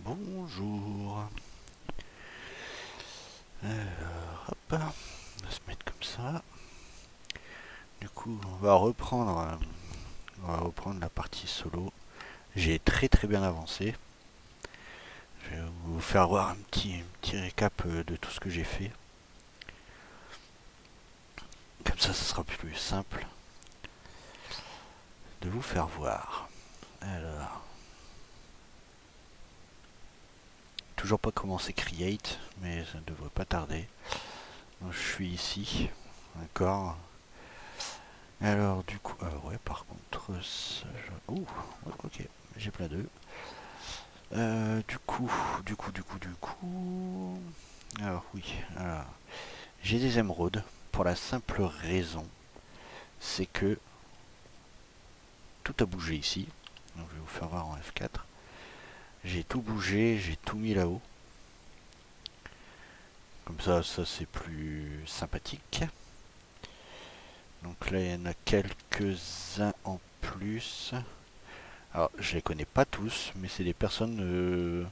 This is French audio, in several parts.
Bonjour. Alors, hop, on va se mettre comme ça. Du coup, on va reprendre la partie solo. J'ai très bien avancé. Je vais vous faire voir un petit récap de tout ce que j'ai fait. Comme ça sera plus simple de vous faire voir. Alors, toujours pas commencé Create, mais ça ne devrait pas tarder. Donc, je suis ici, d'accord. Alors du coup, ouais, par contre, ouh, ouais, ok, j'ai plein d'œufs. Du coup. Alors oui, alors, j'ai des émeraudes pour la simple raison, c'est que tout a bougé ici. Donc je vais vous faire voir en F4. J'ai tout bougé, j'ai tout mis là-haut. Comme ça c'est plus sympathique. Donc là il y en a quelques-uns en plus. Alors je les connais pas tous, mais c'est des personnes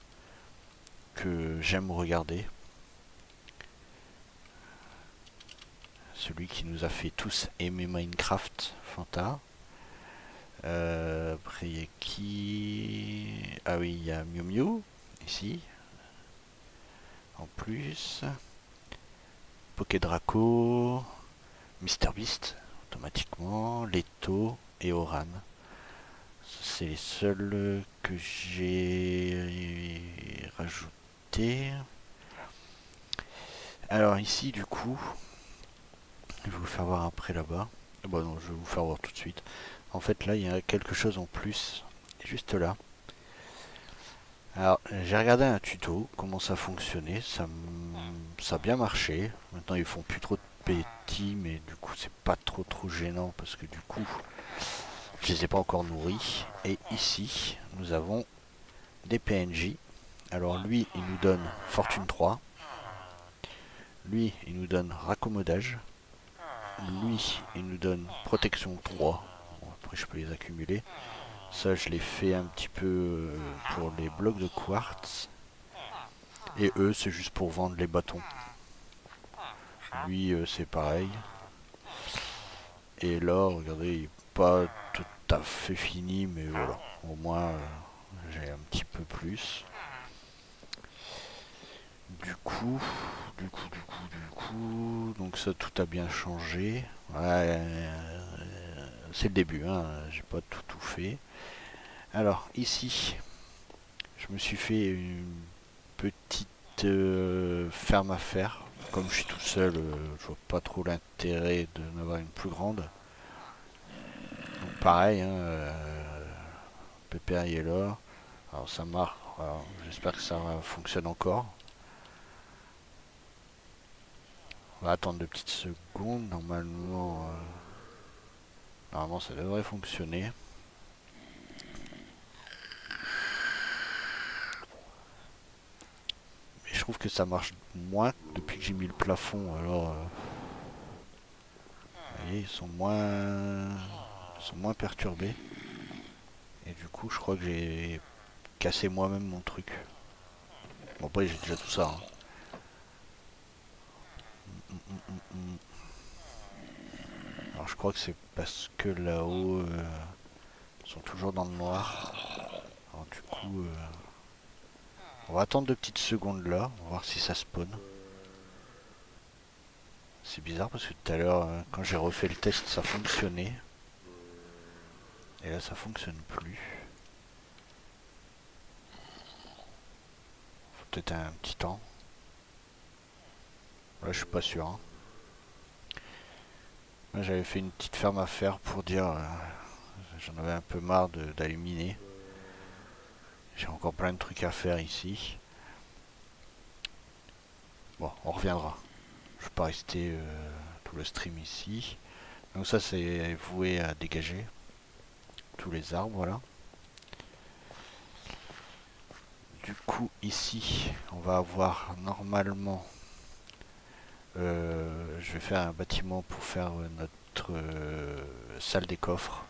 que j'aime regarder. Celui qui nous a fait tous aimer Minecraft, Fanta. Après, il y a qui? Ah oui, il y a Miu Miu, ici. En plus. Pokédraco, MrBeast, automatiquement. Leto et Oran. C'est les seuls que j'ai rajoutés. Alors ici, du coup, je vais vous faire voir après là-bas. Bon non, je vais vous faire voir tout de suite. En fait, là, il y a quelque chose en plus, juste là. Alors, j'ai regardé un tuto, comment ça fonctionnait, ça a bien marché. Maintenant, ils font plus trop de petits, mais du coup, c'est pas trop gênant parce que du coup, je les ai pas encore nourris. Et ici, nous avons des PNJ. Alors, lui, il nous donne Fortune 3. Lui, il nous donne Raccommodage. Lui, il nous donne Protection 3. Bon, après, je peux les accumuler. Ça, je l'ai fait un petit peu pour les blocs de quartz. Et eux, c'est juste pour vendre les bâtons. Lui, c'est pareil. Et là, regardez, il n'est pas tout à fait fini, mais voilà. Au moins, j'ai un petit peu plus. Du coup, donc ça, tout a bien changé. Ouais, c'est le début, hein. J'ai pas tout fait. Alors, ici, je me suis fait une petite ferme à faire. Comme je suis tout seul, je vois pas trop l'intérêt de n'avoir une plus grande. Donc pareil, hein, Pépère y est là. Alors ça marche. J'espère que ça fonctionne encore. On va attendre 2 petites secondes. Normalement ça devrait fonctionner. Mais je trouve que ça marche moins depuis que j'ai mis le plafond. Alors, vous voyez, ils sont moins perturbés. Et du coup, je crois que j'ai cassé moi-même mon truc. Bon, après, j'ai déjà tout ça, hein. Alors, je crois que c'est parce que là-haut, ils sont toujours dans le noir. Alors, du coup, on va attendre 2 petites secondes là. On va voir si ça spawn. C'est bizarre parce que tout à l'heure, quand j'ai refait le test, ça fonctionnait. Et là, ça fonctionne plus. Faut peut-être un petit temps. Là, je suis pas sûr, hein. Là, j'avais fait une petite ferme à faire pour dire j'en avais un peu marre d'alluminer. J'ai encore plein de trucs à faire ici. Bon, on reviendra. Je vais pas rester tout le stream ici. Donc ça, c'est voué à dégager tous les arbres, voilà. Du coup, ici, on va avoir normalement... je vais faire un bâtiment pour faire notre salle des coffres.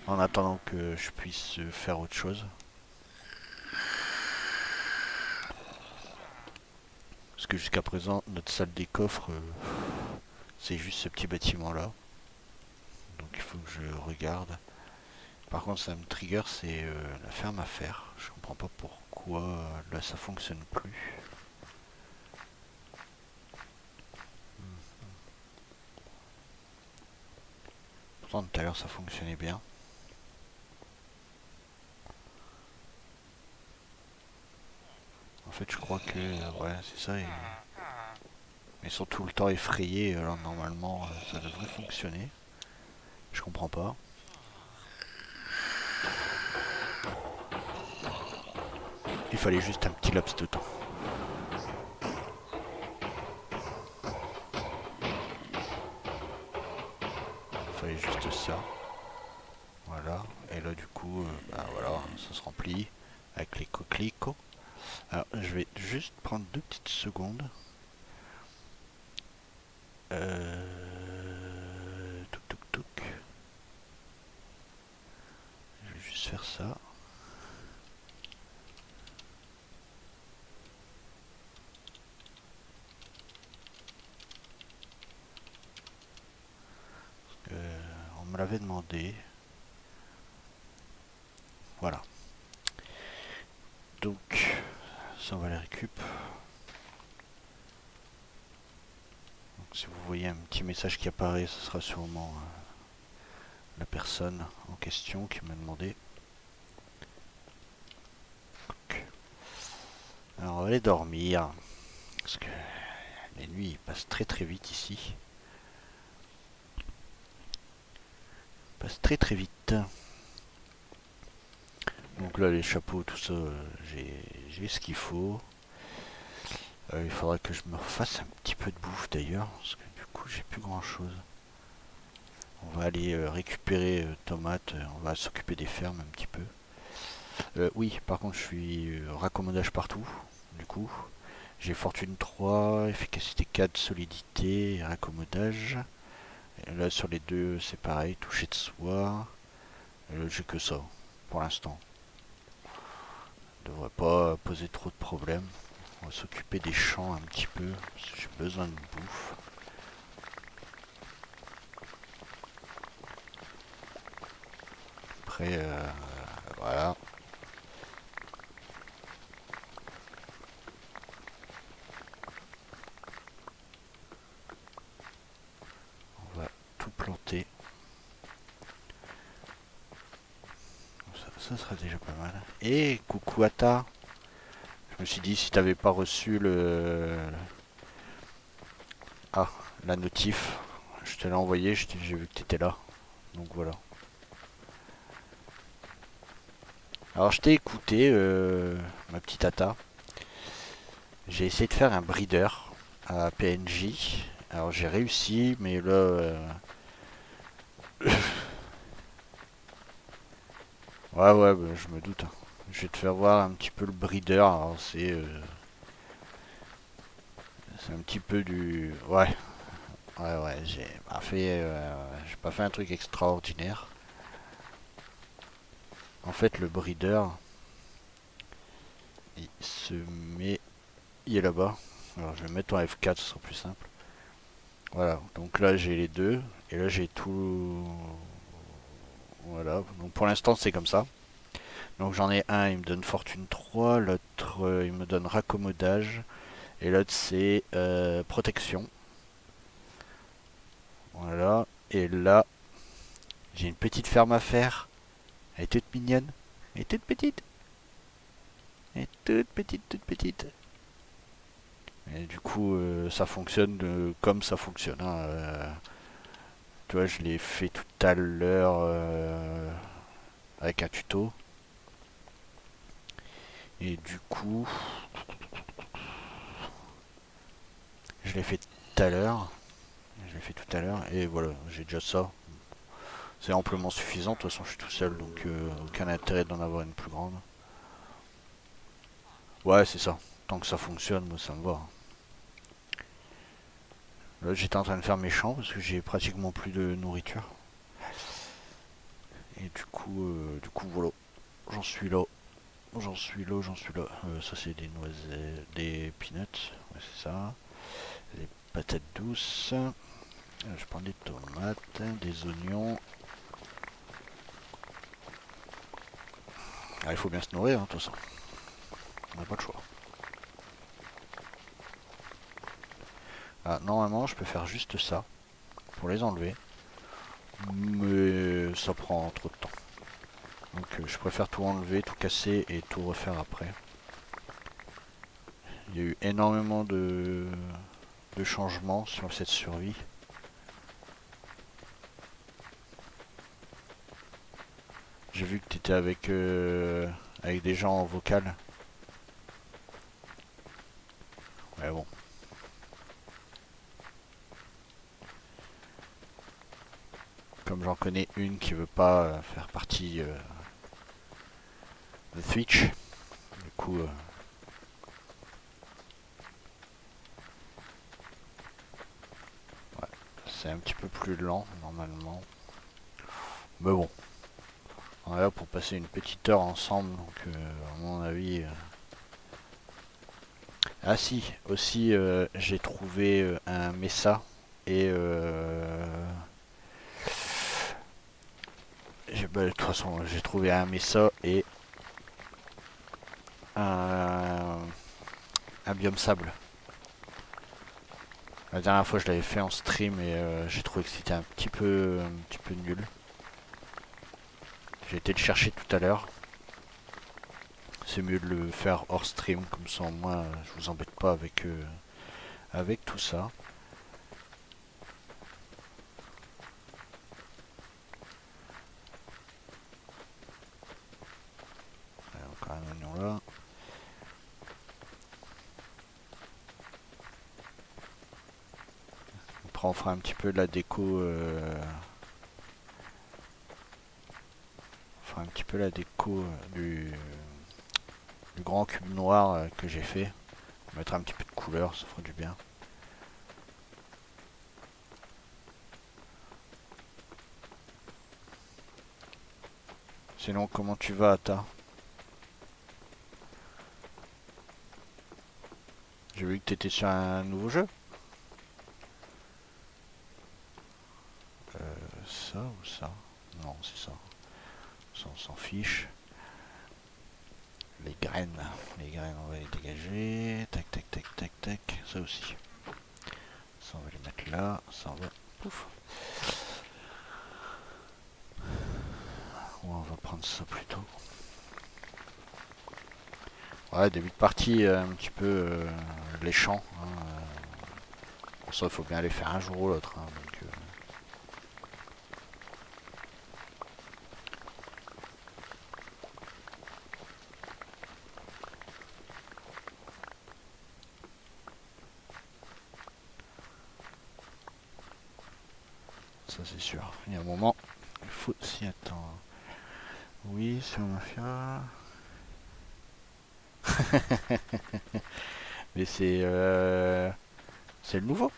En attendant que je puisse faire autre chose. que jusqu'à présent, notre salle des coffres, c'est juste ce petit bâtiment-là. Donc il faut que je regarde. Par contre, ça me trigger, c'est la ferme à faire. Je comprends pas pourquoi là ça fonctionne plus. Pourtant, tout à l'heure ça fonctionnait bien. En fait, je crois que ouais, c'est ça. Ils sont tout le temps effrayés. Alors normalement, ça devrait fonctionner. Je comprends pas. Il fallait juste un petit laps de temps. Il fallait juste ça. Voilà. Et là, du coup, bah voilà, ça se remplit avec les coquelicots. Alors, je vais juste prendre 2 petites secondes. Touc touc touc. Je vais juste faire ça. On me l'avait demandé. Voilà. Donc, ça on va les récup. Donc, si vous voyez un petit message qui apparaît, ce sera sûrement la personne en question qui m'a demandé. Alors, on va aller dormir. Parce que les nuits passent très très vite ici. Ils passent très très vite. Donc là, les chapeaux, tout ça, j'ai ce qu'il faut. Il faudra que je me refasse un petit peu de bouffe d'ailleurs. Parce que du coup, j'ai plus grand chose. On va aller récupérer tomates. On va s'occuper des fermes un petit peu. Oui, par contre, je suis raccommodage partout. Du coup, j'ai fortune 3, efficacité 4, solidité, raccommodage. Et là, sur les deux, c'est pareil, toucher de soie. Et là, j'ai que ça, pour l'instant. Devrait pas poser trop de problèmes. On va s'occuper des champs un petit peu, parce que j'ai besoin de bouffe. Après, voilà. On va tout planter. Ça sera déjà pas mal. Et coucou Ata. Je me suis dit si t'avais pas reçu Ah, la notif. Je te l'ai envoyé, j'ai vu que t'étais là. Donc voilà. Alors je t'ai écouté, ma petite Ata. J'ai essayé de faire un breeder à PNJ. Alors j'ai réussi, mais là... ouais, ouais, bah, je me doute. Je vais te faire voir un petit peu le breeder. Alors c'est un petit peu du... Ouais, ouais, ouais. J'ai pas fait un truc extraordinaire. En fait, le breeder, il se met... Il est là-bas. Alors je vais mettre en F4, ce sera plus simple. Voilà, donc là j'ai les deux. Et là j'ai tout... Voilà, donc pour l'instant c'est comme ça. Donc j'en ai un, il me donne fortune 3, l'autre il me donne raccommodage, et l'autre c'est protection. Voilà, et là j'ai une petite ferme à faire. Elle est toute mignonne, elle est toute petite. Elle est toute petite, toute petite. Et du coup ça fonctionne comme ça fonctionne. Hein. Tu vois, je l'ai fait tout à l'heure avec un tuto. Et du coup, je l'ai fait tout à l'heure. Je l'ai fait tout à l'heure. Et voilà, j'ai déjà ça. C'est amplement suffisant. De toute façon, je suis tout seul. Donc, aucun intérêt d'en avoir une plus grande. Ouais, c'est ça. Tant que ça fonctionne, moi, ça me va. Là, j'étais en train de faire mes champs parce que j'ai pratiquement plus de nourriture. Et du coup, voilà. J'en suis là. j'en suis là, j'en suis là. Ça c'est des noisettes, des peanuts, ouais, c'est ça. Des patates douces. Je prends des tomates, des oignons. Ah, il faut bien se nourrir, hein, tout ça. On n'a pas le choix. Ah, normalement, je peux faire juste ça pour les enlever. Mais ça prend trop de temps. Donc je préfère tout enlever, tout casser et tout refaire après. Il y a eu énormément de changements sur cette survie. J'ai vu que tu étais avec des gens en vocal. Ouais bon. Comme j'en connais une qui veut pas faire partie de Twitch. Du coup, ouais, c'est un petit peu plus lent normalement. Mais bon. On est là pour passer une petite heure ensemble. Donc à mon avis... Ah si, aussi j'ai trouvé un Mesa et bah, de toute façon j'ai trouvé un Mesa et un, un biome sable. La dernière fois je l'avais fait en stream et j'ai trouvé que c'était un petit peu nul. J'ai été le chercher tout à l'heure. C'est mieux de le faire hors stream comme ça au moins je vous embête pas avec tout ça. Encore un oignon là. Après on fera un petit peu de la déco. On fera un petit peu la déco du grand cube noir que j'ai fait. On mettra un petit peu de couleur, ça fera du bien. Sinon, comment tu vas, Ata? J'ai vu que t'étais sur un nouveau jeu. Ça ou ça? Non, c'est ça. Ça, on s'en fiche. Les graines. Les graines, on va les dégager. Tac, tac, tac, tac, tac. Ça aussi. Ça, on va les mettre là. Ça, on va... Pouf. Ouais, on va prendre ça plutôt. Ouais, début de partie, un petit peu les champs. Hein, pour ça, il faut bien aller faire un jour ou l'autre. Hein, donc, ça, c'est sûr. Il y a un moment, il faut s'y attendre. Oui, c'est un mafia. Mais c'est le nouveau.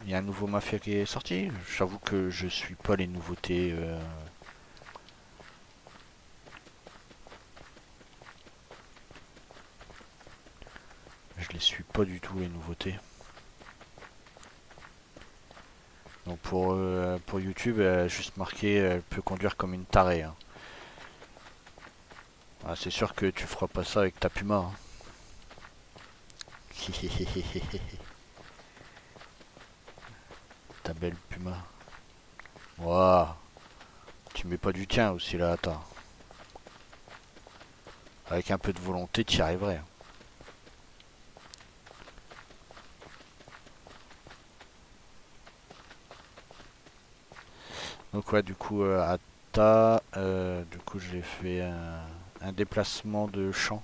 Il y a un nouveau Mafia qui est sorti. J'avoue que je suis pas les nouveautés. Je les suis pas du tout les nouveautés. Donc pour YouTube, elle a juste marqué elle peut conduire comme une tarée. Hein. Ah, c'est sûr que tu feras pas ça avec ta Puma. Hein. Ta belle Puma. Waouh. Tu mets pas du tien aussi là, attends. Avec un peu de volonté, tu y arriverais. Hein. Donc ouais, du coup, à Ta, du coup j'ai fait un déplacement de champ.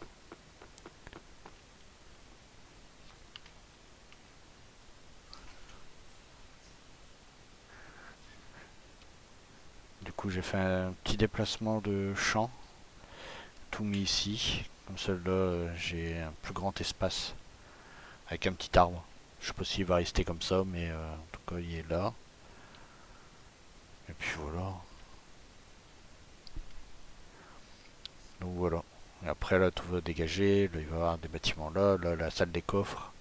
Du coup j'ai fait un petit déplacement de champ, tout mis ici. Comme ça là j'ai un plus grand espace avec un petit arbre. Je sais pas s'il va rester comme ça, mais en tout cas il est là. Et puis voilà. Donc voilà. Et après là tout va dégager, là, il va y avoir des bâtiments là, là la salle des coffres.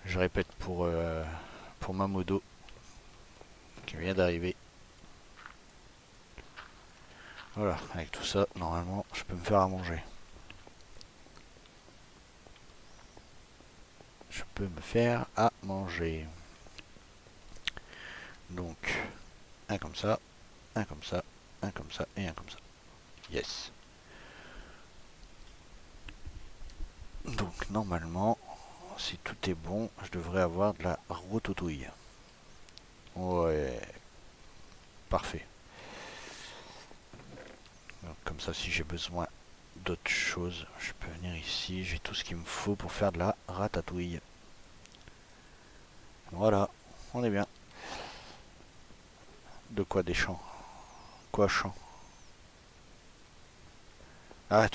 Je répète pour ma modo qui vient d'arriver. Voilà, avec tout ça, normalement, je peux me faire à manger. Je peux me faire à manger. Donc, un comme ça, un comme ça, un comme ça et un comme ça. Yes. Donc, normalement, si tout est bon, je devrais avoir de la ratatouille. Ouais, parfait. Donc, comme ça, si j'ai besoin d'autres choses, je peux venir ici. J'ai tout ce qu'il me faut pour faire de la ratatouille. Voilà, on est bien. De quoi des champs? Quoi champs? Ah,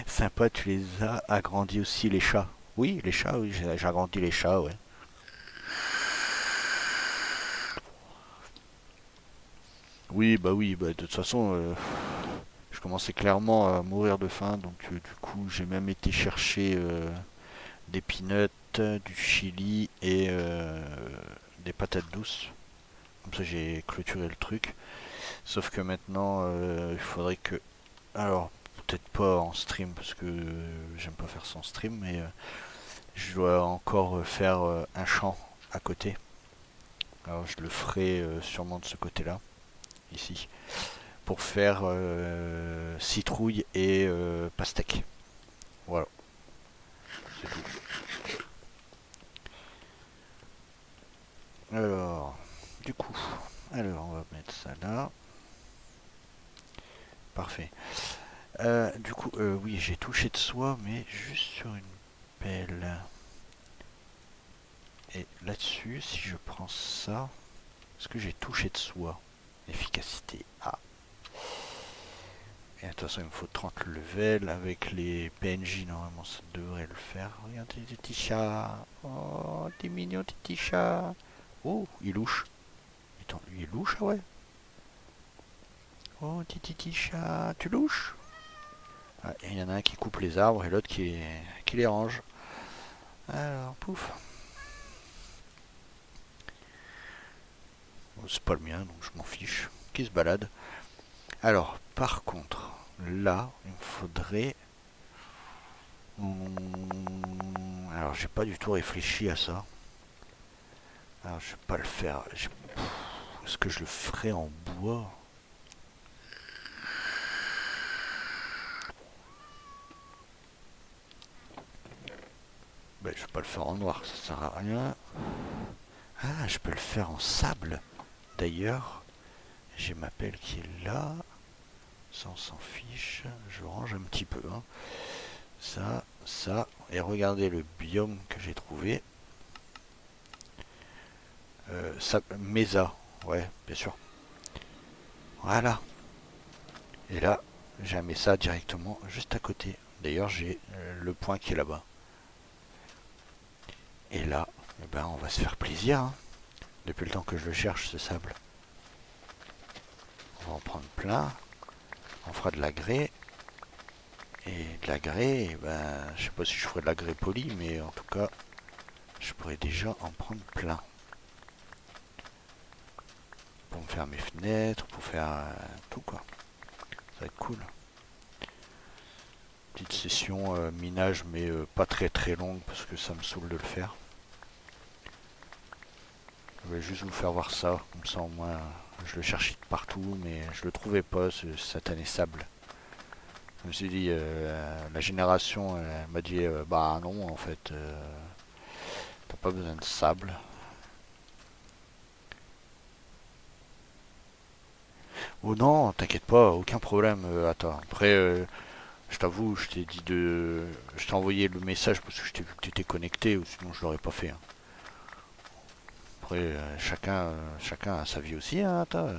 sympa, tu les as agrandis aussi, les chats. Oui, les chats, oui, j'ai agrandi les chats, ouais. Oui, bah de toute façon, je commençais clairement à mourir de faim, donc du coup, j'ai même été chercher des peanuts, du chili et des patates douces. Comme ça, j'ai clôturé le truc. Sauf que maintenant, il faudrait que... Alors, peut-être pas en stream, parce que j'aime pas faire ça en stream, mais je dois encore faire un champ à côté. Alors, je le ferai sûrement de ce côté-là, ici, pour faire citrouille et pastèque. Voilà, c'est tout. Alors, du coup, alors on va mettre ça là. Parfait. Du coup, oui, j'ai touché de soie, mais juste sur une pelle. Et là-dessus, si je prends ça, est-ce que j'ai touché de soie? Efficacité. Ah. Et de toute façon, il me faut 30 levels. Avec les PNJ, normalement, ça devrait le faire. Regardez les petits chats. Oh, t'es mignon, tes petits chats. Oh, il louche. Attends, lui, il louche, ah ouais. Oh, petit chat, tu louches? Ah, il y en a un qui coupe les arbres et l'autre qui les range. Alors, pouf. Bon, c'est pas le mien, donc je m'en fiche. Qui se balade. Alors, par contre, là, il me faudrait... Alors, j'ai pas du tout réfléchi à ça. Alors, je vais pas le faire. Est-ce que je le ferai en bois? Ben, je vais pas le faire en noir, ça sert à rien. Ah, je peux le faire en sable. D'ailleurs, j'ai ma pelle qui est là. Ça, on s'en fiche. Je range un petit peu. Hein. Ça. Et regardez le biome que j'ai trouvé. Mesa. Ouais, bien sûr. Voilà. Et là, j'ai un Mesa directement juste à côté. D'ailleurs, j'ai le point qui est là-bas. Et là, eh ben, on va se faire plaisir. Hein. Depuis le temps que je le cherche, ce sable. On va en prendre plein. On fera de la grès. Et de la grès, eh ben, je sais pas si je ferai de la grès polie, mais en tout cas, je pourrais déjà en prendre plein. Pour me faire mes fenêtres, pour faire tout quoi. Ça va être cool. Petite session minage, mais pas très très longue parce que ça me saoule de le faire. Je vais juste vous faire voir ça, comme ça au moins je le cherchais de partout, mais je le trouvais pas, ce satané sable. Je me suis dit, la génération elle m'a dit, bah non en fait, t'as pas besoin de sable. Oh non, t'inquiète pas, aucun problème. Attends, après, je t'avoue, je t'ai dit de. Je t'ai envoyé le message parce que je t'ai vu que t'étais connecté, ou sinon je l'aurais pas fait. Hein. Après, chacun a sa vie aussi, hein, attends.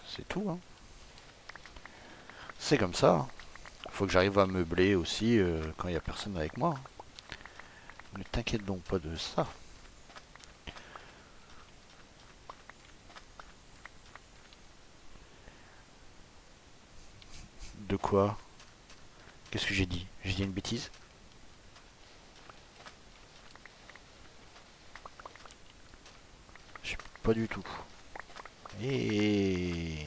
C'est tout, hein. C'est comme ça. Hein. Faut que j'arrive à meubler aussi quand il y a personne avec moi. Hein. Ne t'inquiète donc pas de ça. De quoi? Qu'est-ce que j'ai dit? J'ai dit une bêtise? Je sais pas du tout. Et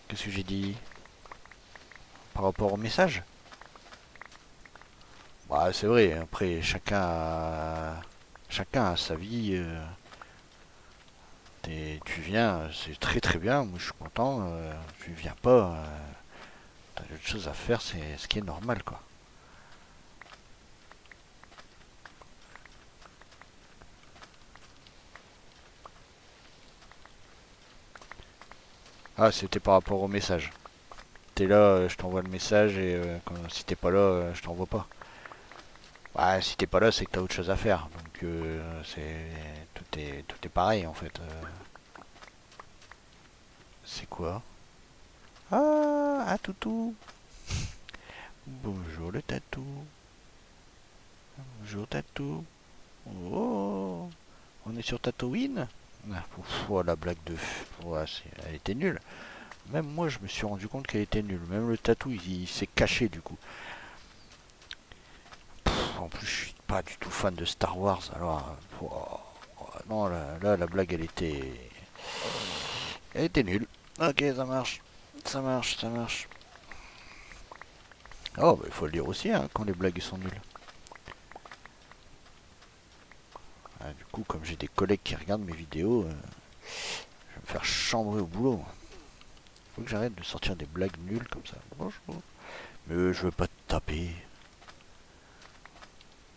qu'est-ce que j'ai dit par rapport au message? Bah c'est vrai, après chacun a sa vie. Tu viens, c'est très très bien, moi je suis content. Tu viens pas, t'as d'autres choses à faire, c'est ce qui est normal quoi. Ah, c'était par rapport au message. T'es là, je t'envoie le message et si t'es pas là, je t'envoie pas. Bah, si t'es pas là, c'est que t'as autre chose à faire. Donc tout est pareil en fait. C'est quoi? Ah, un toutou. Bonjour le tatou. Bonjour tatou. Oh, on est sur Tatooine. Ah, oh, la blague de, ouais, elle était nulle. Même moi, je me suis rendu compte qu'elle était nulle. Même le tatou, il s'est caché du coup. En plus, je suis pas du tout fan de Star Wars. Alors, non, la blague, elle était nulle. Ok, ça marche. Ça marche, ça marche. Oh, bah, il faut le dire aussi, hein, quand les blagues sont nulles. Ah, du coup, comme j'ai des collègues qui regardent mes vidéos, je vais me faire chambrer au boulot. Faut que j'arrête de sortir des blagues nulles comme ça. Bonjour. Mais je veux pas te taper.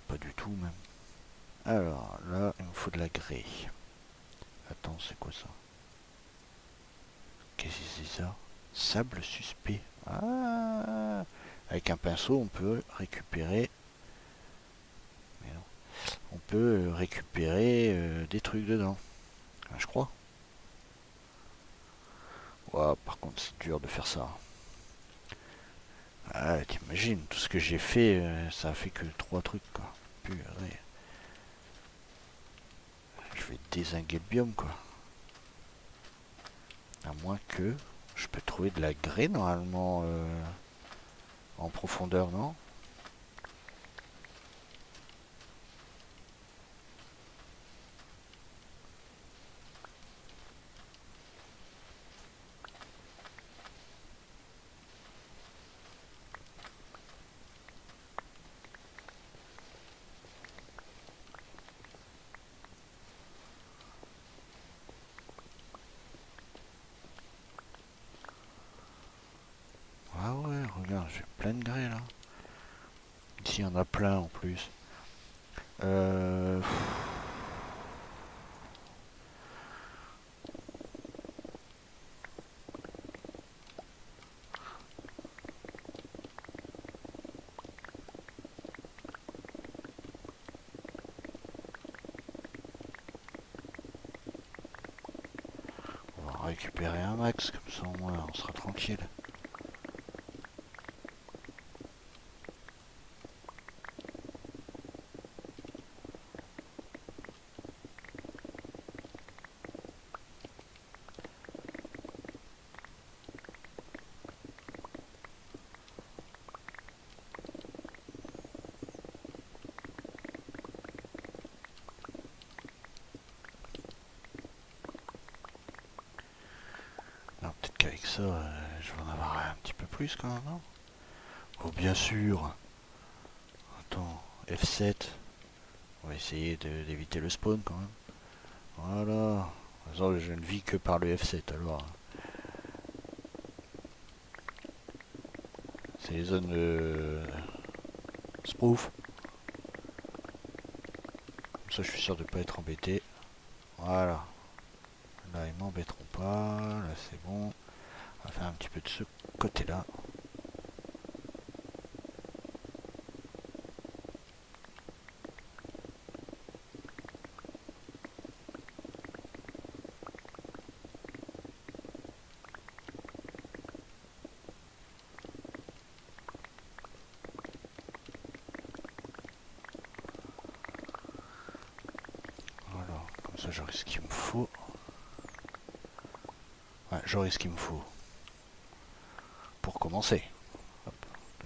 Pas du tout, même. Alors, là, il me faut de la grès. Attends, c'est quoi ça? Qu'est-ce que c'est ça? Sable suspect. Ah, avec un pinceau, on peut récupérer. Mais non. On peut récupérer des trucs dedans. Ah, je crois. Ouah, par contre, c'est dur de faire ça. Ah, t'imagines, tout ce que j'ai fait, ça a fait que 3 trucs, quoi. Purée. Je vais dézinguer le biome, quoi. À moins que je peux trouver de la grès, normalement, en profondeur, non? Ah ouais, regarde, j'ai plein de grès, là. Ici, il y en a plein, en plus. Euh... On va récupérer un max, comme ça, au moins, on sera tranquille. Alors, peut-être qu'avec ça, je vais en avoir un petit peu plus, quand même, non? Oh, bien sûr. Attends, F7. On va essayer d'éviter le spawn, quand même. Voilà. De toute façon, je ne vis que par le F7, alors. C'est les zones spoof. Comme ça, je suis sûr de ne pas être embêté. Voilà. Là, ils m'embêteront pas. Là, c'est bon. On va faire un petit peu de ce côté-là. Voilà. Comme ça, j'aurai ce qu'il me faut. j'aurai ce qu'il me faut. Pour commencer. Hop,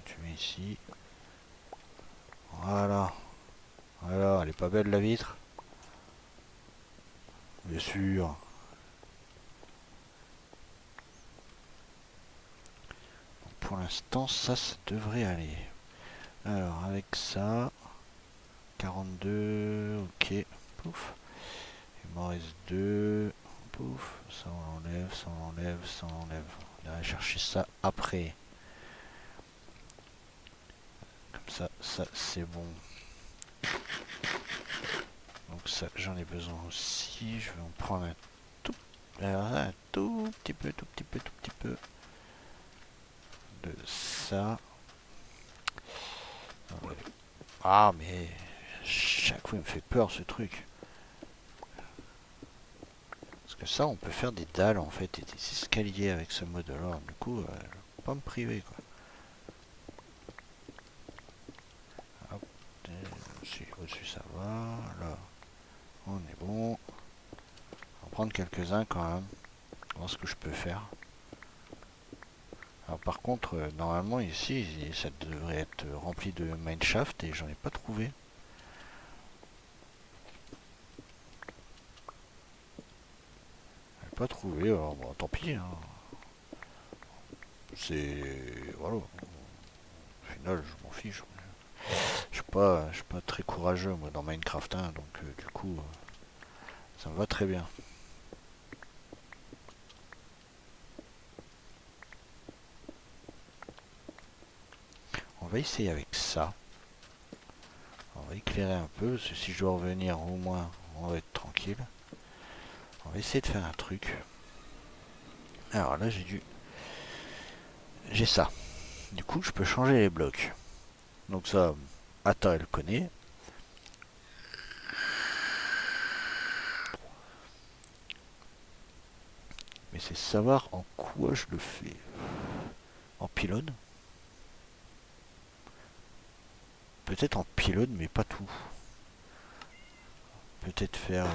tu mets ici. Voilà. Voilà, elle est pas belle la vitre? Bien sûr. Pour l'instant, ça devrait aller. Alors, avec ça, 42, ok, pouf. Il m'en reste 2, pouf. Ça on l'enlève, ça on l'enlève, ça on l'enlève. On ira chercher ça après. Comme ça c'est bon. Donc ça, j'en ai besoin aussi. Je vais en prendre un tout petit peu, tout petit peu de ça. Ah mais chaque fois il me fait peur ce truc. Parce que ça on peut faire des dalles en fait et des escaliers avec ce mode là. Du coup, je vais pas me priver quoi. Hop, au-dessus ça va. Là on est bon. On va prendre quelques-uns quand même. Voir ce que je peux faire. Alors par contre, normalement ici, ça devrait être rempli de mineshaft et j'en ai pas trouvé. Pas trouvé, alors bon, tant pis. Hein. C'est... Voilà. Au final, je m'en fiche. Je suis pas très courageux moi dans Minecraft, hein, donc du coup, ça me va très bien. On va essayer avec ça. On va éclairer un peu, parce que si je dois revenir au moins, on va être tranquille. On va essayer de faire un truc. Alors là, j'ai ça. Du coup, je peux changer les blocs. Donc ça, Ata, elle connaît. Mais c'est savoir en quoi je le fais. En pylône? Peut-être en pylône, mais pas tout. Peut-être faire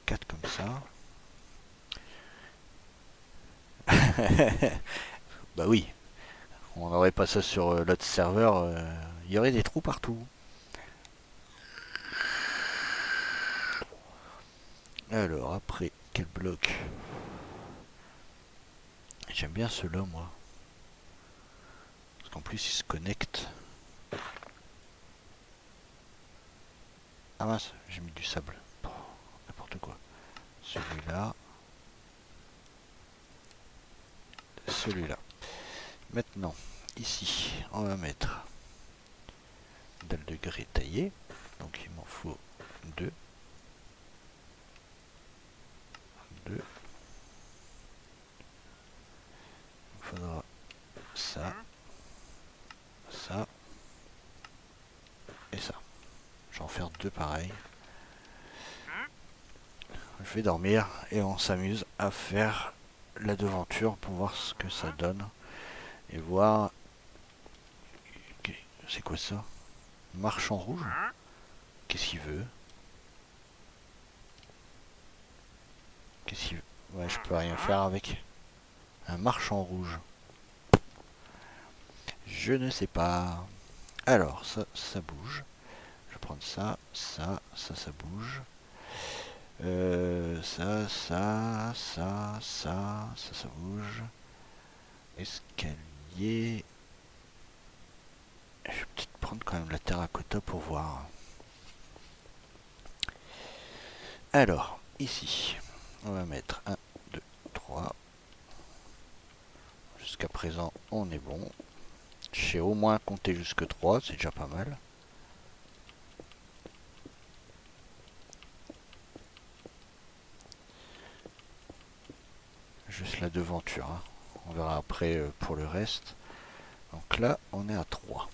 4 comme ça. Bah oui, on n'aurait pas ça sur l'autre serveur. Il y aurait des trous partout. Alors après, quel bloc? J'aime bien ceux-là moi. Parce qu'en plus ils se connectent. Ah mince, j'ai mis du sable. N'importe quoi. Celui-là. Celui-là. Maintenant, ici, on va mettre dalle de grès taillée. Donc il m'en faut 2. 2. Il faudra ça. Ça. Et ça. Je vais en faire 2 pareils. Je vais dormir et on s'amuse à faire la devanture pour voir ce que ça donne. Et voir... C'est quoi ça? Marchand rouge? Qu'est-ce qu'il veut? Qu'est-ce qu'il veut? Ouais, je peux rien faire avec. Un marchand rouge. Je ne sais pas. Alors, ça bouge. Je vais prendre ça, ça bouge. Ça bouge. Escalier. Je vais peut-être prendre quand même la terracotta pour voir. Alors, ici, on va mettre 1, 2, 3. Jusqu'à présent, on est bon. J'ai au moins compté jusque 3, c'est déjà pas mal. Juste la devanture, hein. On verra après pour le reste. Donc là, on est à 3.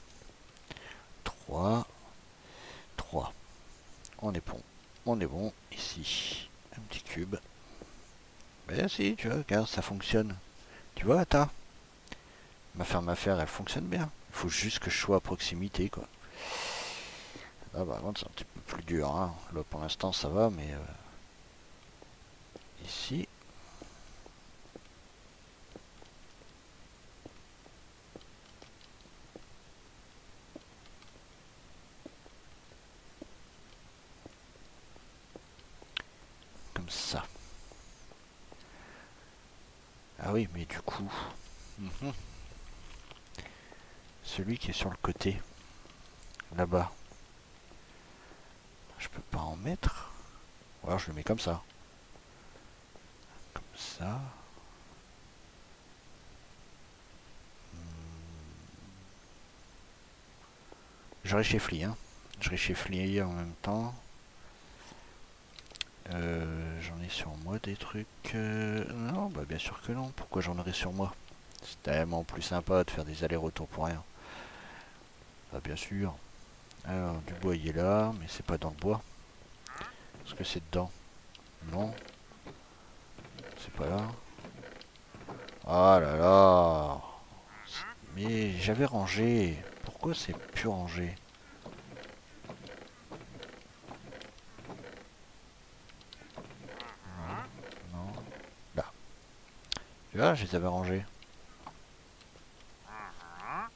3. 3. On est bon. On est bon. Ici, un petit cube. Ben si, tu vois, regarde, ça fonctionne. Tu vois, attends. Ma ferme à faire, elle fonctionne bien. Il faut juste que je sois à proximité, quoi. Là, par contre, c'est un petit peu plus dur, hein. Là, pour l'instant, ça va, mais... ici. Comme ça. Ah oui, mais du coup... Celui qui est sur le côté, là-bas, je peux pas en mettre. Ou alors je le mets comme ça. Comme ça. Je récheflie, hein. Je récheflie en même temps. J'en ai sur moi des trucs... Non, bah bien sûr que non. Pourquoi j'en aurais sur moi? C'est tellement plus sympa de faire des allers-retours pour rien. Ah bien sûr. Alors, du bois il est là, mais c'est pas dans le bois. Est-ce que c'est dedans? Non. C'est pas là. Ah là là. Mais j'avais rangé. Pourquoi c'est plus rangé? Non. Là. Tu vois, je les avais rangés.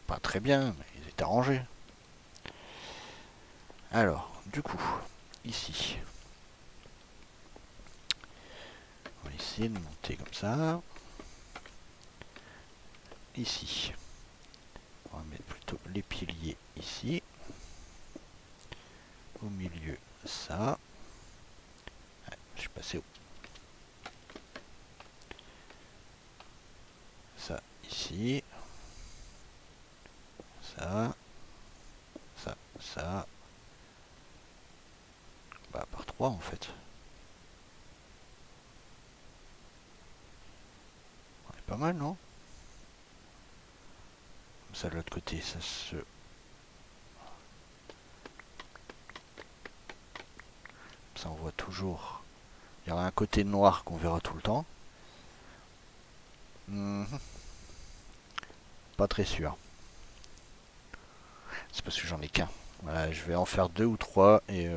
Pas très bien, mais ils étaient rangés. Alors, du coup, ici. On va essayer de monter comme ça. Ici. On va mettre plutôt les piliers ici. Au milieu, ça. Ouais, je suis passé où? Ça, ici. Ça. Ça. Bah, par 3 en fait. On est pas mal, non? Comme ça, de l'autre côté, ça se... Ça, on voit toujours. Il y aura un côté noir qu'on verra tout le temps. Pas très sûr. C'est parce que j'en ai qu'un. Voilà, je vais en faire 2 ou 3 et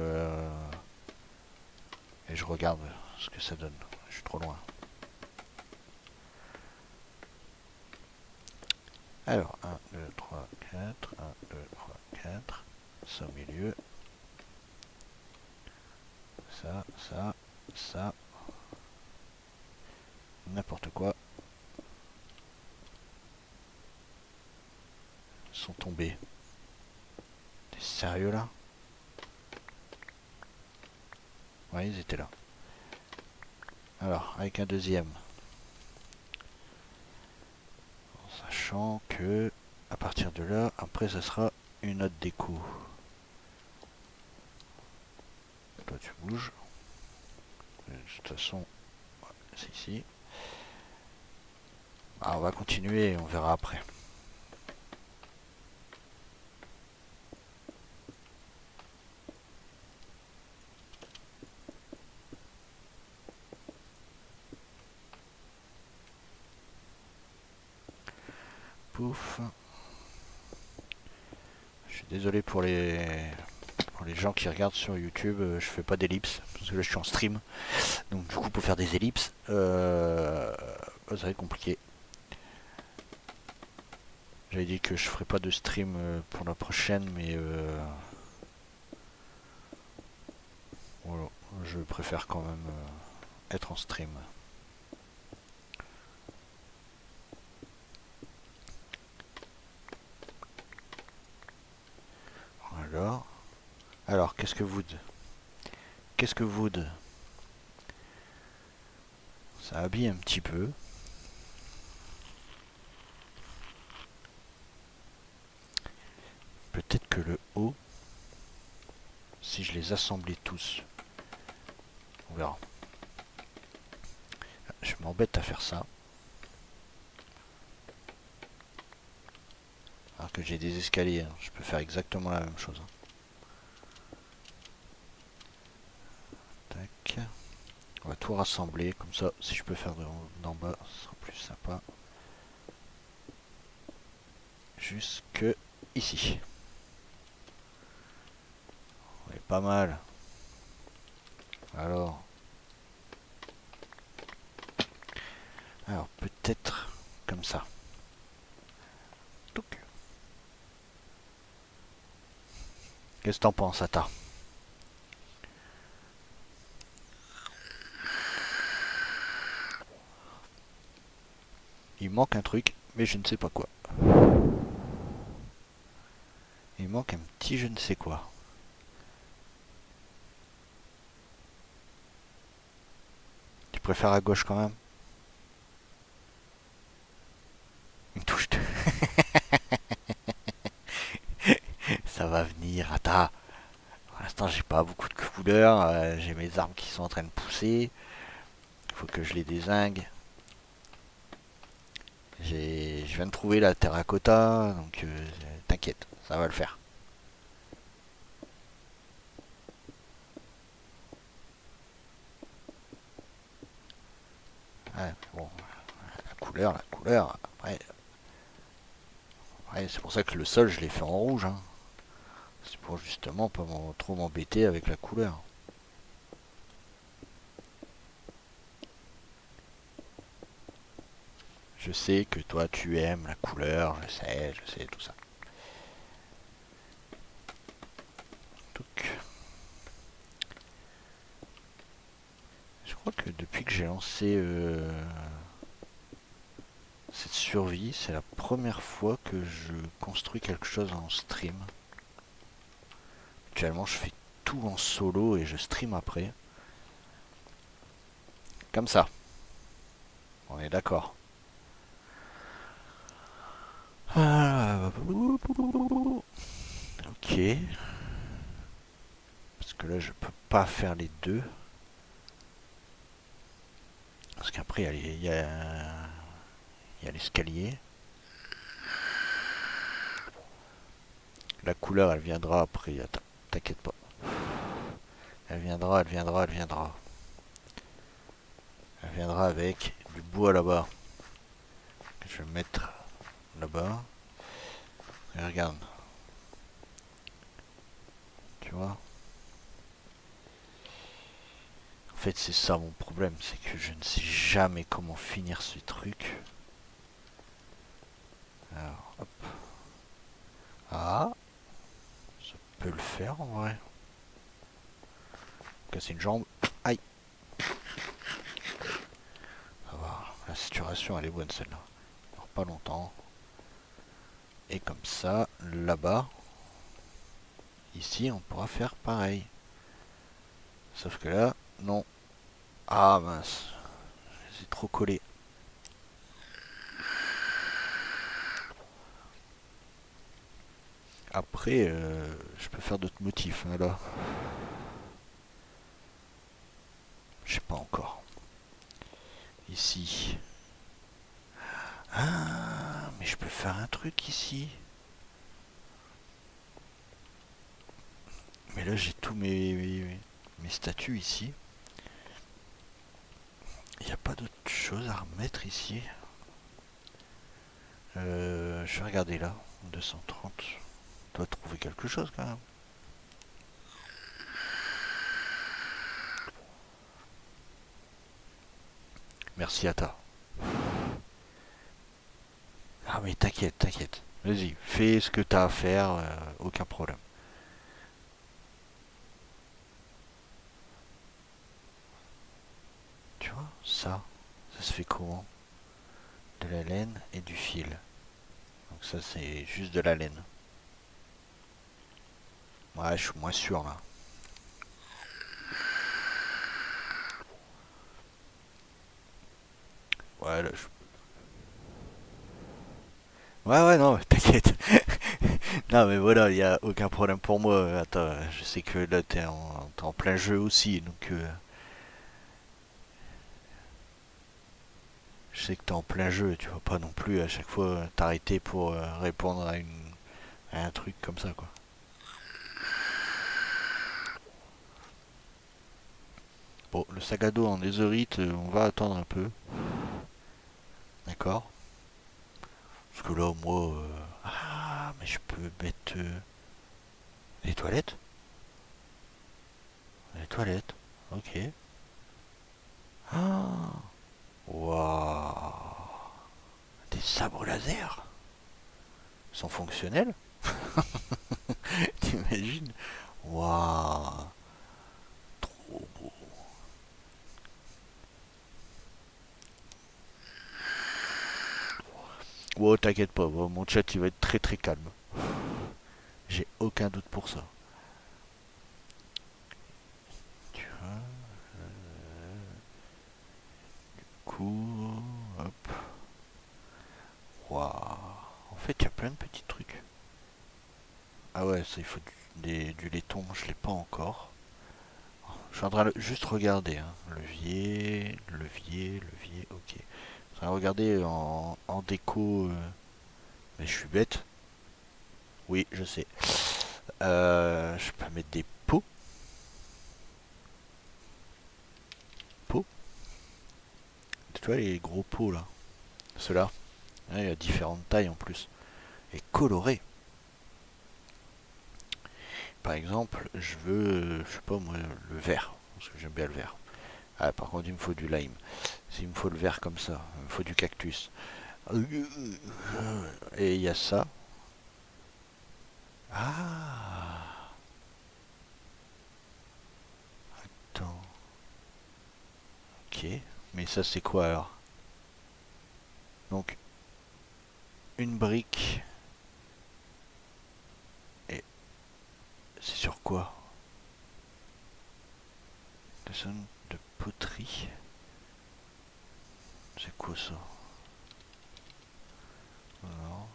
je regarde ce que ça donne. Je suis trop loin. Alors, 1, 2, 3, 4. 1, 2, 3, 4. Ça au milieu. Ça. N'importe quoi. Ils sont tombés. T'es sérieux là? Ouais, ils étaient là. Alors, avec un deuxième. En sachant que, à partir de là, après, ça sera une autre déco. Toi, tu bouges. De toute façon, c'est ici. Ah, on va continuer et on verra après. Pouf. Je suis désolé pour les gens qui regardent sur YouTube, je fais pas d'ellipse, parce que là je suis en stream. Donc du coup pour faire des ellipses, ça va être compliqué. J'avais dit que je ferais pas de stream pour la prochaine, mais voilà, je préfère quand même être en stream. Alors, qu'est-ce que Wood? Qu'est-ce que Wood? Ça habille un petit peu. Peut-être que le haut, si je les assemblais tous, on verra. Je m'embête à faire ça. Alors que j'ai des escaliers, hein. Je peux faire exactement la même chose. Tac. On va tout rassembler, comme ça, si je peux faire d'en bas, ce sera plus sympa. Jusque ici. On est pas mal. Alors. Alors peut-être comme ça. Touc. Qu'est-ce que t'en penses, Ata? Il manque un truc, mais je ne sais pas quoi. Il manque un petit je ne sais quoi. Tu préfères à gauche quand même? Une touche de... Ça va venir, Ata. Pour l'instant, j'ai pas beaucoup de couleurs. J'ai mes armes qui sont en train de pousser. Il faut que je les dézingue. Je viens de trouver la terracotta, donc t'inquiète, ça va le faire. Ouais, bon, la couleur. Après, ouais, c'est pour ça que le sol, je l'ai fait en rouge. Hein. C'est pour justement pas trop m'embêter avec la couleur. Je sais que toi, tu aimes la couleur, je sais, tout ça. Donc, je crois que depuis que j'ai lancé cette survie, c'est la première fois que je construis quelque chose en stream. Actuellement, je fais tout en solo et je stream après. Comme ça, on est d'accord. Ok. Parce que là, je peux pas faire les deux. Parce qu'après, il y a l'escalier. La couleur, elle viendra après. Attends, t'inquiète pas. Elle viendra, elle viendra, elle viendra. Elle viendra avec du bois là-bas. Que je vais mettre là-bas. Et regarde. Tu vois? En fait, c'est ça mon problème. C'est que je ne sais jamais comment finir ce truc. Alors, hop. Ah, ça peut le faire en vrai. Casser une jambe. Aïe. Ça va. La situation, elle est bonne celle-là. Alors, pas longtemps. Et comme ça, là-bas, ici, on pourra faire pareil. Sauf que là, non. Ah mince. C'est trop collé. Après, je peux faire d'autres motifs, hein, là. Je sais pas encore. Ici. Ah, mais je peux faire un truc ici. Mais là, j'ai tous mes statues ici. Il n'y a pas d'autre chose à remettre ici. Je vais regarder là. 230. On doit trouver quelque chose quand même. Merci à toi. Ah mais t'inquiète, t'inquiète. Vas-y, fais ce que t'as à faire, aucun problème. Tu vois, ça se fait comment? De la laine et du fil. Donc ça c'est juste de la laine. Ouais, je suis moins sûr là. Ouais, là, ouais, ouais, non, t'inquiète. Non, mais voilà, il n'y a aucun problème pour moi. Attends, je sais que là, t'es en plein jeu aussi, donc je sais que t'es en plein jeu. Tu vas pas non plus à chaque fois t'arrêter pour répondre à un truc comme ça, quoi. Bon, le sac à dos en netherite, on va attendre un peu. D'accord? Parce que là, moi... Ah, mais je peux mettre... les toilettes? Les toilettes. Ok. Ah. Waouh. sabres laser sont fonctionnels. T'imagines? Waouh, trop beau. Wow, t'inquiète pas, mon chat il va être très très calme. J'ai aucun doute pour ça. Tu vois, coup, hop. Waouh. En fait, il y a plein de petits trucs. Ah ouais, ça il faut du laiton, je l'ai pas encore. Je suis en train de juste regarder, hein. Levier, levier, levier, ok. Je suis en train de regarder en déco, mais je suis bête. Oui, je sais. Je peux mettre des pots. Pots. Tu vois les gros pots là. Ceux-là. Ouais, il y a différentes tailles en plus. Et colorés. Par exemple, je veux, je sais pas moi, le vert. Parce que j'aime bien le vert. Ah, par contre, il me faut du lime. S'il me faut le vert comme ça, il me faut du cactus. Et il y a ça. Ah, attends. Ok. Mais ça, c'est quoi alors? Donc, une brique. Et c'est sur quoi? Dessin de poterie. C'est quoi ça? Non.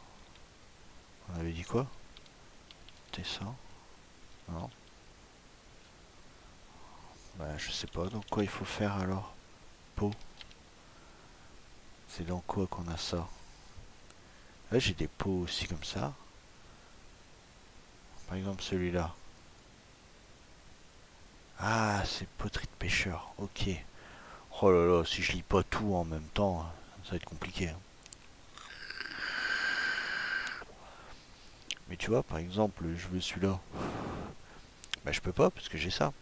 On avait dit quoi? Dessin? Non. Bah, je sais pas. Donc, quoi il faut faire alors? Pot. C'est dans quoi qu'on a ça? Là, j'ai des pots aussi comme ça. Par exemple, celui-là. Ah, c'est poterie de pêcheur. Ok. Oh là là, si je lis pas tout en même temps, ça va être compliqué, hein. Mais tu vois, par exemple, je veux celui-là. Bah, je peux pas parce que j'ai ça.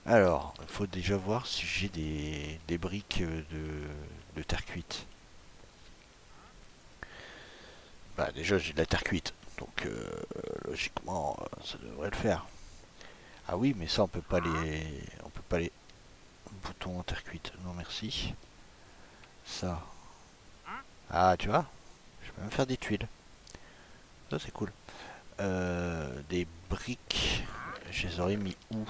Alors, il faut déjà voir si j'ai des briques de terre cuite. Bah, déjà, j'ai de la terre cuite. Donc, logiquement, ça devrait le faire. Ah oui, mais ça, on peut pas les. On peut pas les. Boutons en terre cuite. Non, merci. Ça. Ah, tu vois, je peux même faire des tuiles. Ça, c'est cool. Des briques. Je les aurais mis où?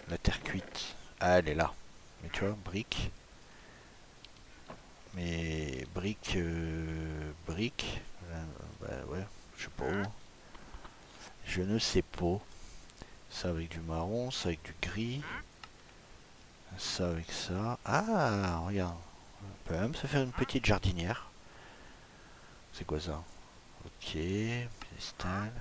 La terre cuite. Ah, elle est là. Mais tu vois, briques. Mais briques. Briques. Bah ouais, je sais pas où. Je ne sais pas. Ça avec du marron, ça avec du gris. Ça avec ça. Ah, regarde. On peut même se faire une petite jardinière. C'est quoi ça? Ok, piédestal.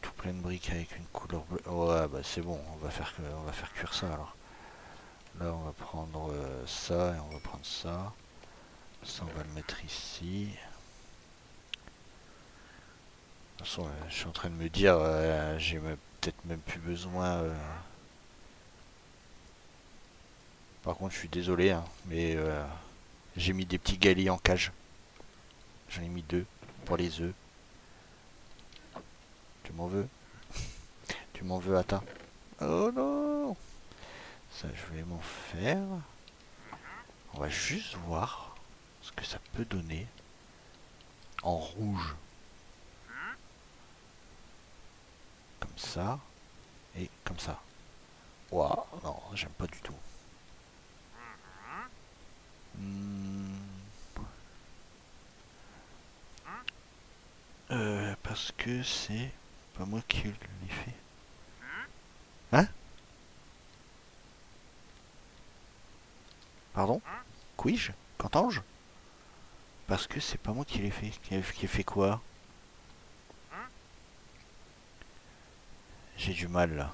Tout plein de briques avec une couleur bleue. Ouais, bah c'est bon, on va faire cuire ça alors. Là, on va prendre ça et on va prendre ça. Ça, on va le mettre ici. De toute façon, je suis en train de me dire, j'ai peut-être même plus besoin. Par contre, je suis désolé, hein, mais j'ai mis des petits galis en cage. J'en ai mis deux pour les œufs. Tu m'en veux? Tu m'en veux, Ata? Oh non! Ça, je vais m'en faire. On va juste voir ce que ça peut donner en rouge. Comme ça et comme ça. Waouh, non, j'aime pas du tout. Hmm, parce que c'est pas moi qui l'ai fait. Hein? Pardon? Quij? Qu'entends-je? Parce que c'est pas moi qui l'ai fait. Qui a fait quoi? J'ai du mal là.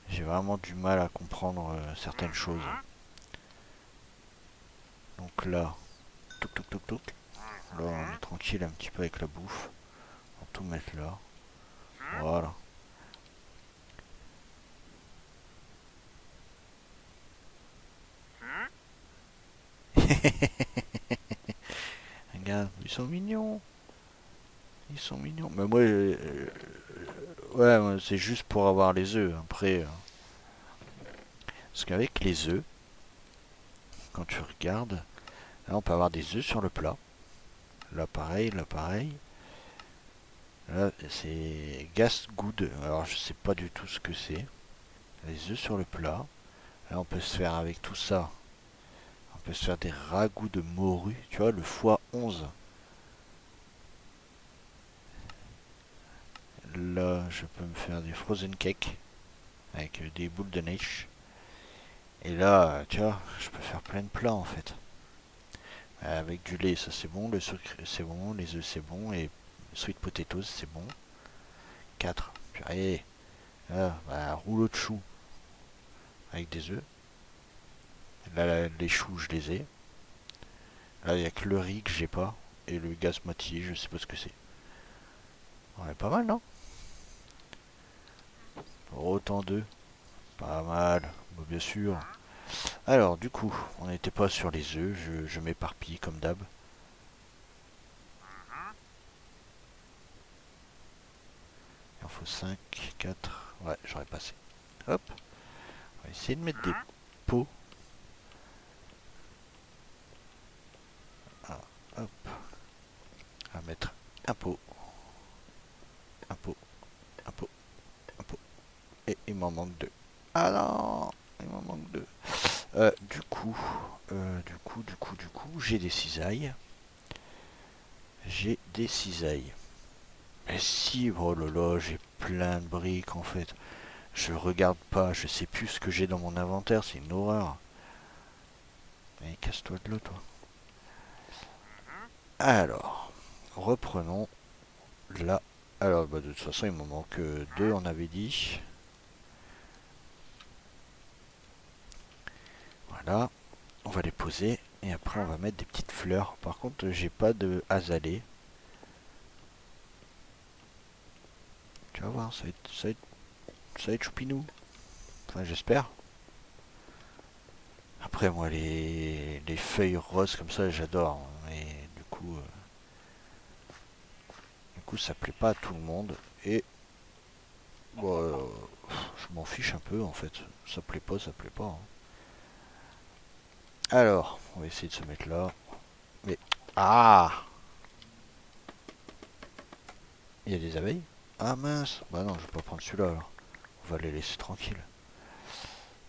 J'ai vraiment du mal à comprendre certaines choses. Donc là, toc toc toc toc. Là, on est tranquille un petit peu avec la bouffe. On va tout mettre là. Voilà. Regarde, ils sont mignons. Ils sont mignons. Mais moi, ouais, moi, c'est juste pour avoir les œufs. Après, parce qu'avec les œufs, quand tu regardes, là, on peut avoir des œufs sur le plat. Là, pareil, là, pareil. Là, c'est Gas Good. Alors, je sais pas du tout ce que c'est. Les œufs sur le plat. Là, on peut se faire avec tout ça. On peut se faire des ragoûts de morue. Tu vois, le foie 11. Là, je peux me faire des frozen cakes avec des boules de neige. Et là, tu vois, je peux faire plein de plats en fait. Avec du lait, ça c'est bon, le sucre c'est bon, les œufs c'est bon, et sweet potatoes c'est bon. 4. Purée. Là, bah, rouleau de choux avec des œufs. Là, les choux, je les ai. Là, il n'y a que le riz que j'ai pas. Et le basmati, je sais pas ce que c'est. On est pas mal, non? Autant d'œufs. Pas mal. Bah, bien sûr. Alors, du coup, on n'était pas sur les œufs. Je m'éparpille comme d'hab. Il en faut 5, 4. Ouais, j'aurais passé. Hop. On va essayer de mettre des pots. Ah, hop. On va mettre un pot. Un pot. Un pot. Un pot. Et il m'en manque deux. Ah non, il m'en manque deux. Du coup, j'ai des cisailles. J'ai des cisailles. Mais si, oh là là, j'ai plein de briques en fait. Je regarde pas, je sais plus ce que j'ai dans mon inventaire, c'est une horreur. Mais casse-toi de là, toi. Alors, reprenons là. Alors, bah, de toute façon, il m'en manque deux, on avait dit. Voilà, on va les poser et après on va mettre des petites fleurs. Par contre, j'ai pas de azalée. Tu vas voir, ça va être choupinou. Enfin, j'espère. Après, moi, les feuilles roses comme ça, j'adore. Mais du coup, ça plaît pas à tout le monde. Et bon, je m'en fiche un peu en fait. Ça plaît pas, ça plaît pas, hein. Alors, on va essayer de se mettre là. Mais ah, il y a des abeilles. Ah mince. Bah non, je vais pas prendre celui-là alors. On va les laisser tranquilles.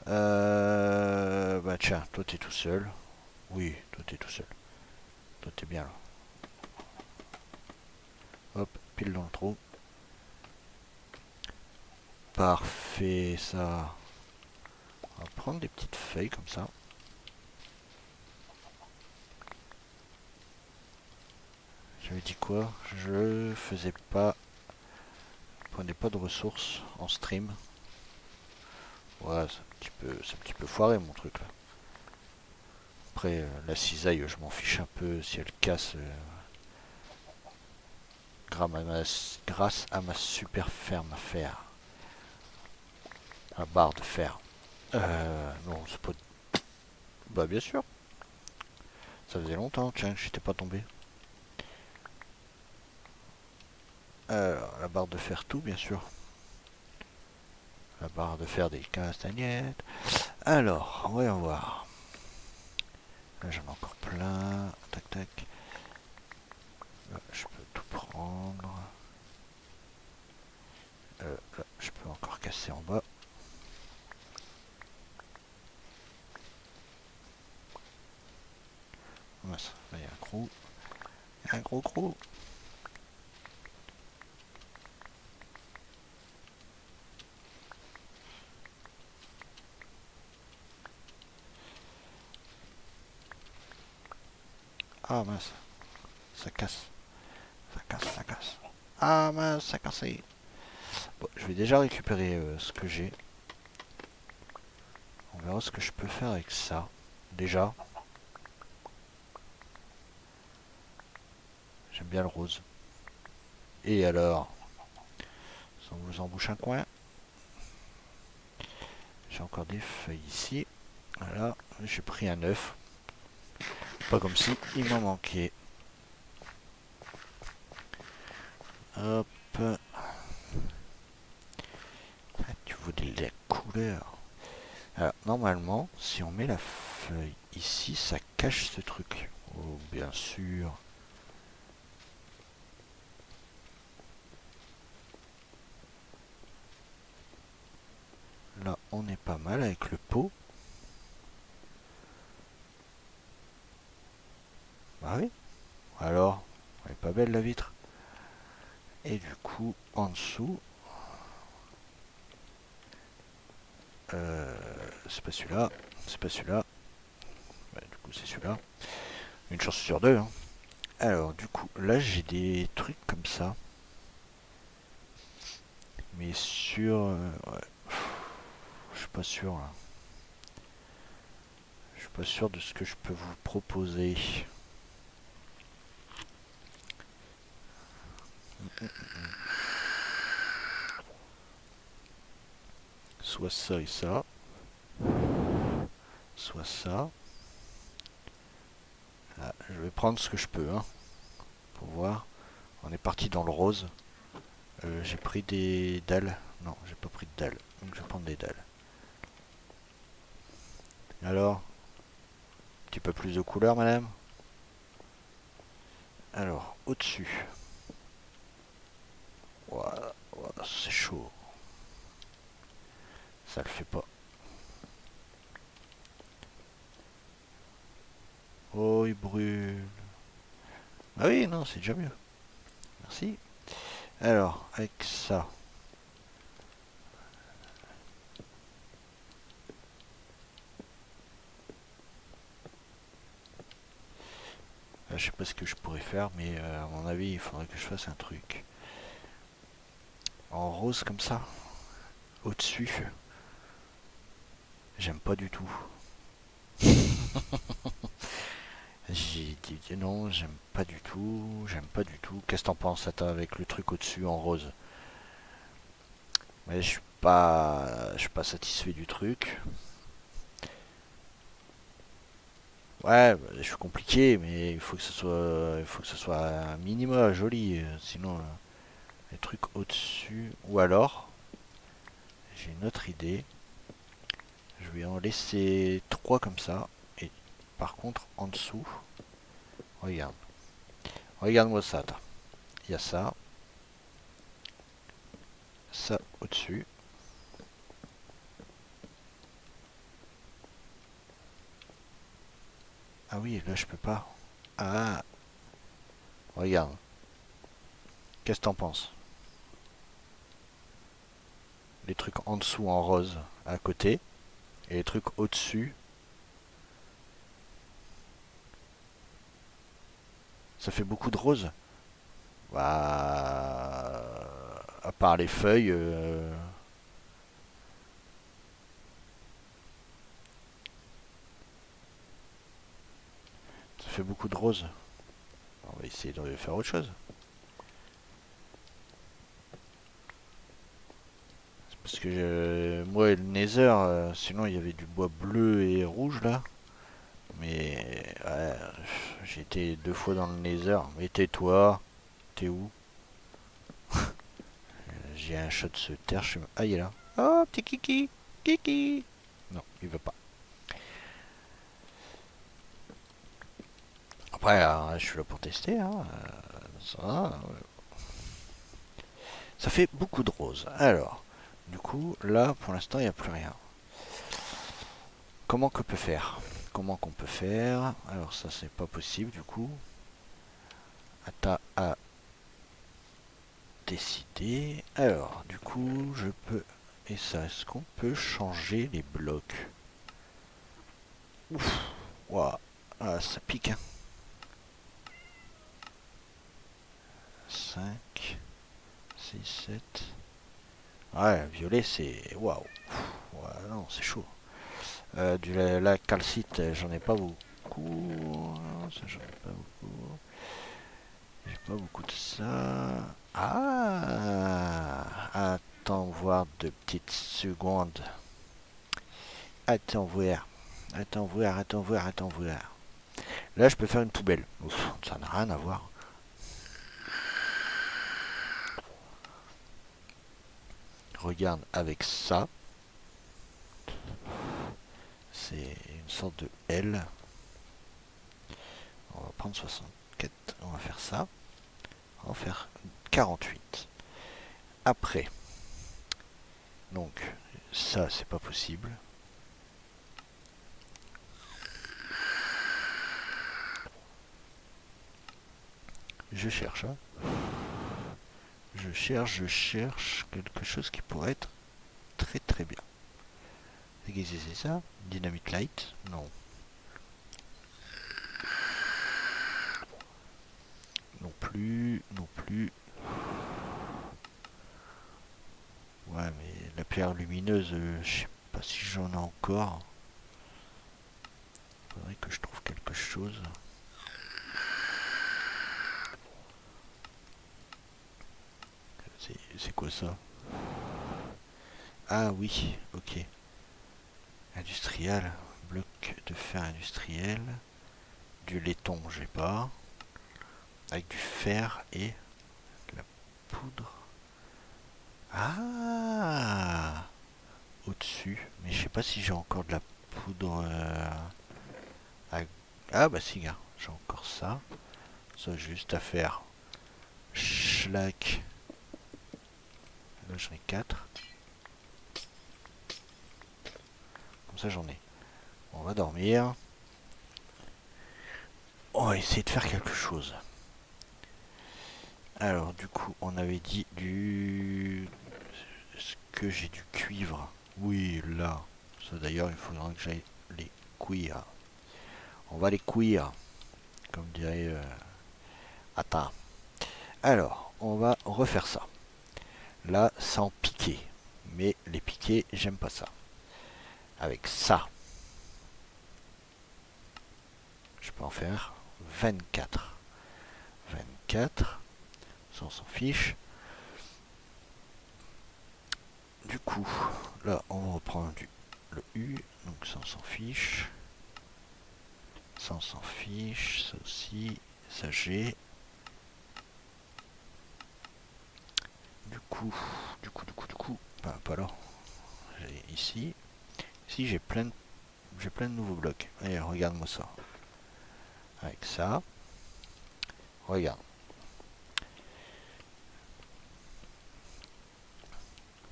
Bah tiens, toi t'es tout seul. Oui, toi t'es tout seul. Toi t'es bien là. Hop, pile dans le trou. Parfait, ça. On va prendre des petites feuilles comme ça. J'avais dit quoi? Je faisais pas... Je prenais pas de ressources en stream. Ouais, c'est un petit peu foiré mon truc là. Après, la cisaille, je m'en fiche un peu si elle casse grâce à ma super ferme à fer. La barre de fer. Non, c'est pas... Bah bien sûr. Ça faisait longtemps, tiens, que j'étais pas tombé. La barre de fer tout, bien sûr. La barre de fer des castagnettes. Alors, voyons voir. Là, j'en ai encore plein. Tac, tac. Là, je peux tout prendre. Là, je peux encore casser en bas. Mince, là, il y a un gros. Il y a un gros gros. Ah mince, ça casse. Ça casse, ça casse. Ah mince, ça casse. Bon, je vais déjà récupérer ce que j'ai. On verra ce que je peux faire avec ça. Déjà, j'aime bien le rose. Et alors, ça vous embouche un coin. J'ai encore des feuilles ici. Voilà, j'ai pris un œuf. Pas comme si il m'en manquait. Hop. Ah, tu voulais la couleur. Alors, normalement, si on met la feuille ici, ça cache ce truc. Oh, bien sûr. Là, on est pas mal avec le pot. Bah oui. Alors, elle est pas belle la vitre. Et du coup, en dessous, c'est pas celui-là, c'est pas celui-là. Ouais, du coup, c'est celui-là. Une chance sur deux. Hein. Alors, du coup, là, j'ai des trucs comme ça. Mais sur... ouais, je suis pas sûr, là. Je suis pas sûr de ce que je peux vous proposer. Soit ça et ça. Soit ça. Ah, je vais prendre ce que je peux, hein, pour voir. On est parti dans le rose. J'ai pris des dalles. Non, j'ai pas pris de dalles. Donc je vais prendre des dalles. Alors, un petit peu plus de couleur, madame. Alors, au-dessus. Voilà, voilà, c'est chaud. Ça le fait pas. Oh, il brûle. Ah oui, non, c'est déjà mieux. Merci. Alors, avec ça. Je sais pas ce que je pourrais faire, mais à mon avis, il faudrait que je fasse un truc. En rose comme ça. Au-dessus. J'aime pas du tout. J'ai dit non, j'aime pas du tout. J'aime pas du tout. Qu'est-ce que t'en penses, attends, avec le truc au-dessus en rose? Mais je suis pas satisfait du truc. Ouais, bah, je suis compliqué, mais il faut que ce soit un minima joli, sinon les trucs au-dessus. Ou alors, j'ai une autre idée. Je vais en laisser trois comme ça, et par contre en dessous, regarde, regarde-moi ça. Il y a ça, ça au-dessus. Ah oui, là je peux pas. Ah, regarde. Qu'est-ce que t'en penses? Les trucs en dessous en rose à côté, et les trucs au-dessus. Ça fait beaucoup de rose. Bah, à part les feuilles, ça fait beaucoup de rose. On va essayer de faire autre chose. Parce que moi et le Nether, sinon il y avait du bois bleu et rouge là. Mais ouais, j'ai été deux fois dans le Nether. Mais tais-toi, t'es où? J'ai un chat de se terre. Ah, il est là. Oh, petit kiki, kiki. Non, il veut pas. Après, je suis là pour tester. Hein. Ça fait beaucoup de roses. Alors, du coup, là, pour l'instant, il n'y a plus rien. Comment qu'on peut faire? Comment qu'on peut faire? Alors ça, c'est pas possible, du coup. Ata a décidé. Alors, du coup, je peux... Et ça, est-ce qu'on peut changer les blocs? Ouf, waouh, ah, ça pique, hein. 5, 6, 7. Ouais, violet, c'est... Waouh. Ouais, non, c'est chaud. La calcite, j'en ai pas beaucoup. Ça, j'en ai pas beaucoup. J'ai pas beaucoup de ça. Ah, attends voir 2 petites secondes. Attends voir. Attends voir. Là, je peux faire une poubelle. Ouf, ça n'a rien à voir. Regarde avec ça. C'est une sorte de L. On va prendre 64. On va faire ça. On va faire 48. Après. Donc, ça, c'est pas possible. Je cherche. Hein. Je cherche quelque chose qui pourrait être très très bien. Qu'est-ce que c'est ça? Dynamite light? Non. Non plus, non plus. Ouais, mais la pierre lumineuse, je sais pas si j'en ai encore. Faudrait que je trouve quelque chose. C'est quoi ça? Ah oui, ok. Industriel. Bloc de fer industriel. Du laiton, j'ai pas. Avec du fer et de la poudre. Ah, au-dessus. Mais je sais pas si j'ai encore de la poudre. Ah bah si, gars. J'ai encore ça. Ça juste à faire. Schlack. Là j'en ai 4. Comme ça j'en ai. On va dormir. On va essayer de faire quelque chose. Alors du coup on avait dit du... Est-ce que j'ai du cuivre? Oui là. Ça d'ailleurs il faudra que j'aille les cuire. On va les cuire. Comme dirait... Attends. Alors on va refaire ça. Là sans piquer. Mais les piquets j'aime pas ça. Avec ça. Je peux en faire 24. 24. Ça on s'en fiche. Du coup, là on va reprendre le U. Donc ça on s'en fiche. Ça on s'en fiche. Ça aussi. Ça j'ai. Du coup. Bah, pas là. J'ai ici. Ici j'ai plein de nouveaux blocs. Allez, regarde-moi ça. Avec ça. Regarde.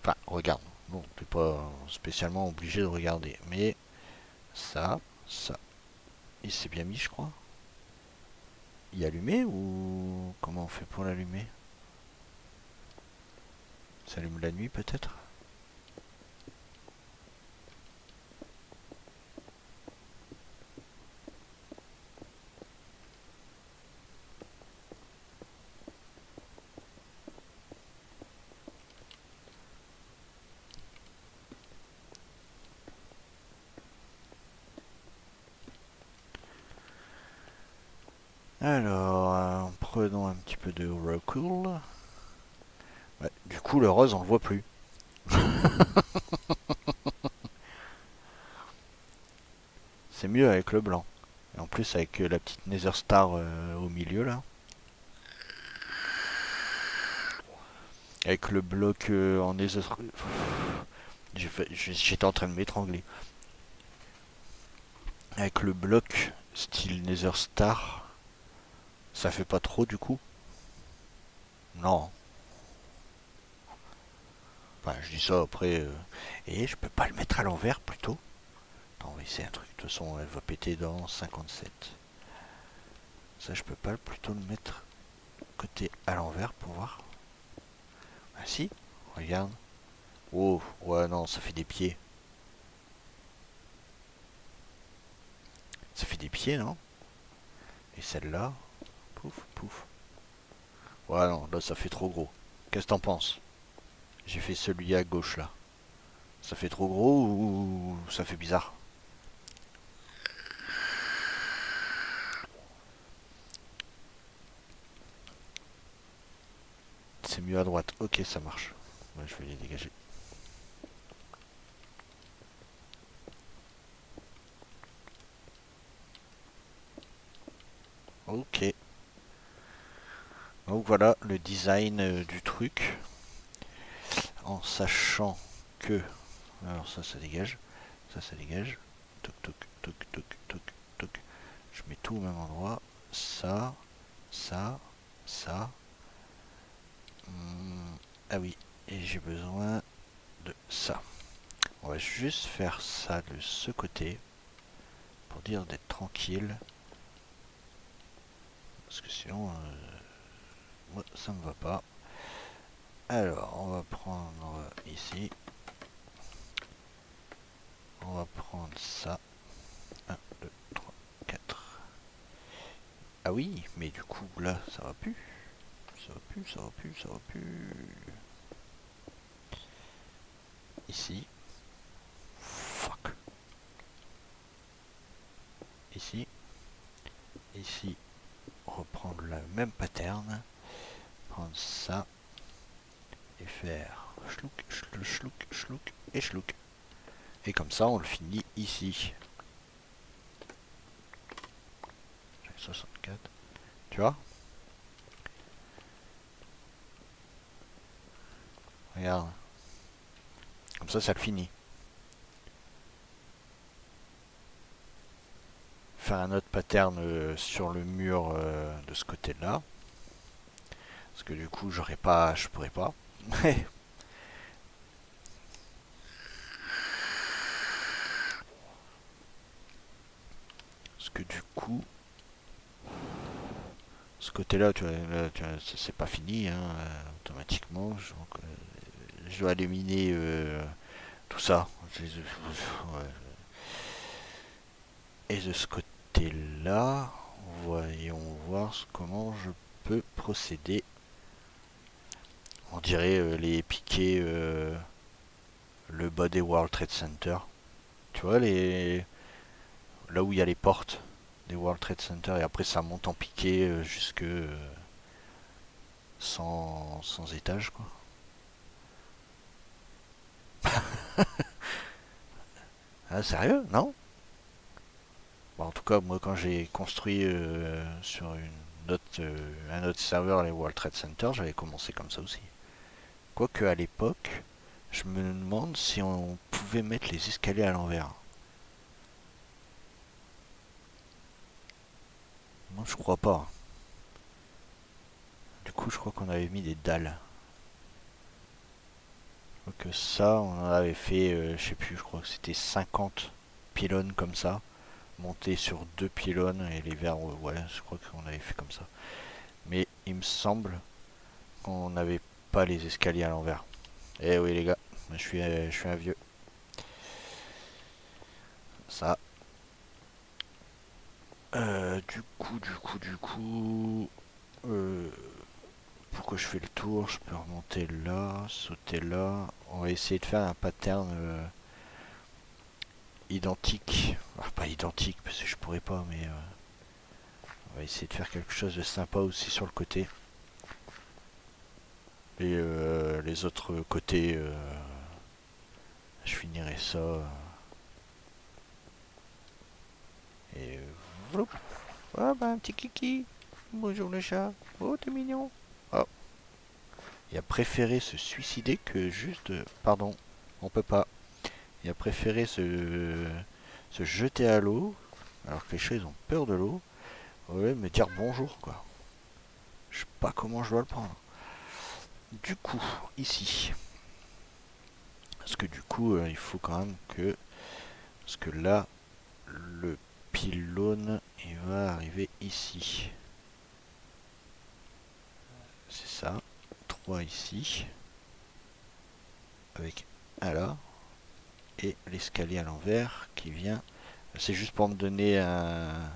Enfin, regarde. Bon, t'es pas spécialement obligé de regarder. Mais ça. Il s'est bien mis, je crois. Il est allumé ou comment on fait pour l'allumer? Ça allume la nuit peut-être? Alors, prenons un petit peu de recul. Ouais, du coup, le rose, on le voit plus. C'est mieux avec le blanc. Et en plus, avec la petite Nether Star au milieu, là. Avec le bloc en Nether... J'étais en train de m'étrangler. Avec le bloc style Nether Star, ça fait pas trop du coup? Non. Enfin, je dis ça après. Et je peux pas le mettre à l'envers plutôt? Non, mais c'est un truc. De toute façon, elle va péter dans 57. Ça, je peux pas plutôt le mettre côté à l'envers pour voir? Ah si, regarde. Oh, ouais, non, ça fait des pieds. Ça fait des pieds, non? Et celle-là, pouf, pouf. Ouais, non, là, ça fait trop gros. Qu'est-ce que t'en penses? J'ai fait celui à gauche, là. Ça fait trop gros ou ça fait bizarre? C'est mieux à droite. Ok, ça marche. Ouais, je vais les dégager. Ok. Donc voilà le design du truc. En sachant que... Alors ça dégage. Ça dégage. Toc toc toc toc toc toc. Je mets tout au même endroit. Ça. Ça. Ça. Ah oui. Et j'ai besoin de ça. On va juste faire ça de ce côté. Pour dire d'être tranquille. Parce que sinon... moi, ça me va pas. Alors, on va prendre ici. On va prendre ça. 1, 2, 3, 4. Ah oui, mais du coup, là, ça va plus. Ça va plus, ça va plus, ça va plus. Ici. Fuck. Ici. Ici. Reprendre le même pattern. Prendre ça. Et faire chlouk, chlouk, chlouk, chlouk et chlouk. Et comme ça, on le finit ici. 64. Tu vois? Regarde. Comme ça le finit. Faire un autre pattern sur le mur de ce côté-là. Parce que du coup, j'aurais pas, je pourrais pas. Parce que du coup, ce côté-là, c'est pas fini, hein, automatiquement. Je dois éliminer tout ça. Ouais. Et de ce côté-là, voyons voir comment je peux procéder. On dirait les piquets le bas des World Trade Center. Tu vois, là où il y a les portes des World Trade Center et après ça monte en piqué jusque 100 étages quoi. Ah sérieux? Non? Bon, en tout cas moi quand j'ai construit sur un autre serveur les World Trade Center j'avais commencé comme ça aussi. Quoique à l'époque je me demande si on pouvait mettre les escaliers à l'envers. Moi je crois pas. Du coup je crois qu'on avait mis des dalles. Que ça, on en avait fait, je sais plus, je crois que c'était 50 pylônes comme ça, montés sur deux pylônes et les verres, ouais, je crois qu'on avait fait comme ça. Mais il me semble qu'on n'avait pas les escaliers à l'envers. Eh oui les gars, je suis un vieux. Ça. Euh, pourquoi je fais le tour? Je peux remonter là, sauter là. On va essayer de faire un pattern identique. Ah, pas identique parce que je pourrais pas, mais on va essayer de faire quelque chose de sympa aussi sur le côté. Et les autres côtés, je finirai ça. Et voilà. Ah bah un petit kiki. Bonjour le chat. Oh t'es mignon. Oh. Il a préféré se suicider que juste... Pardon, on peut pas. Il a préféré se jeter à l'eau, alors que les chats ils ont peur de l'eau. Ouais, me dire bonjour quoi. Je sais pas comment je dois le prendre. Du coup, ici. Parce que du coup, il faut quand même que... Parce que là, le pylône, il va arriver ici. C'est ça. 3 ici. Avec un là. Et l'escalier à l'envers qui vient. C'est juste pour me donner un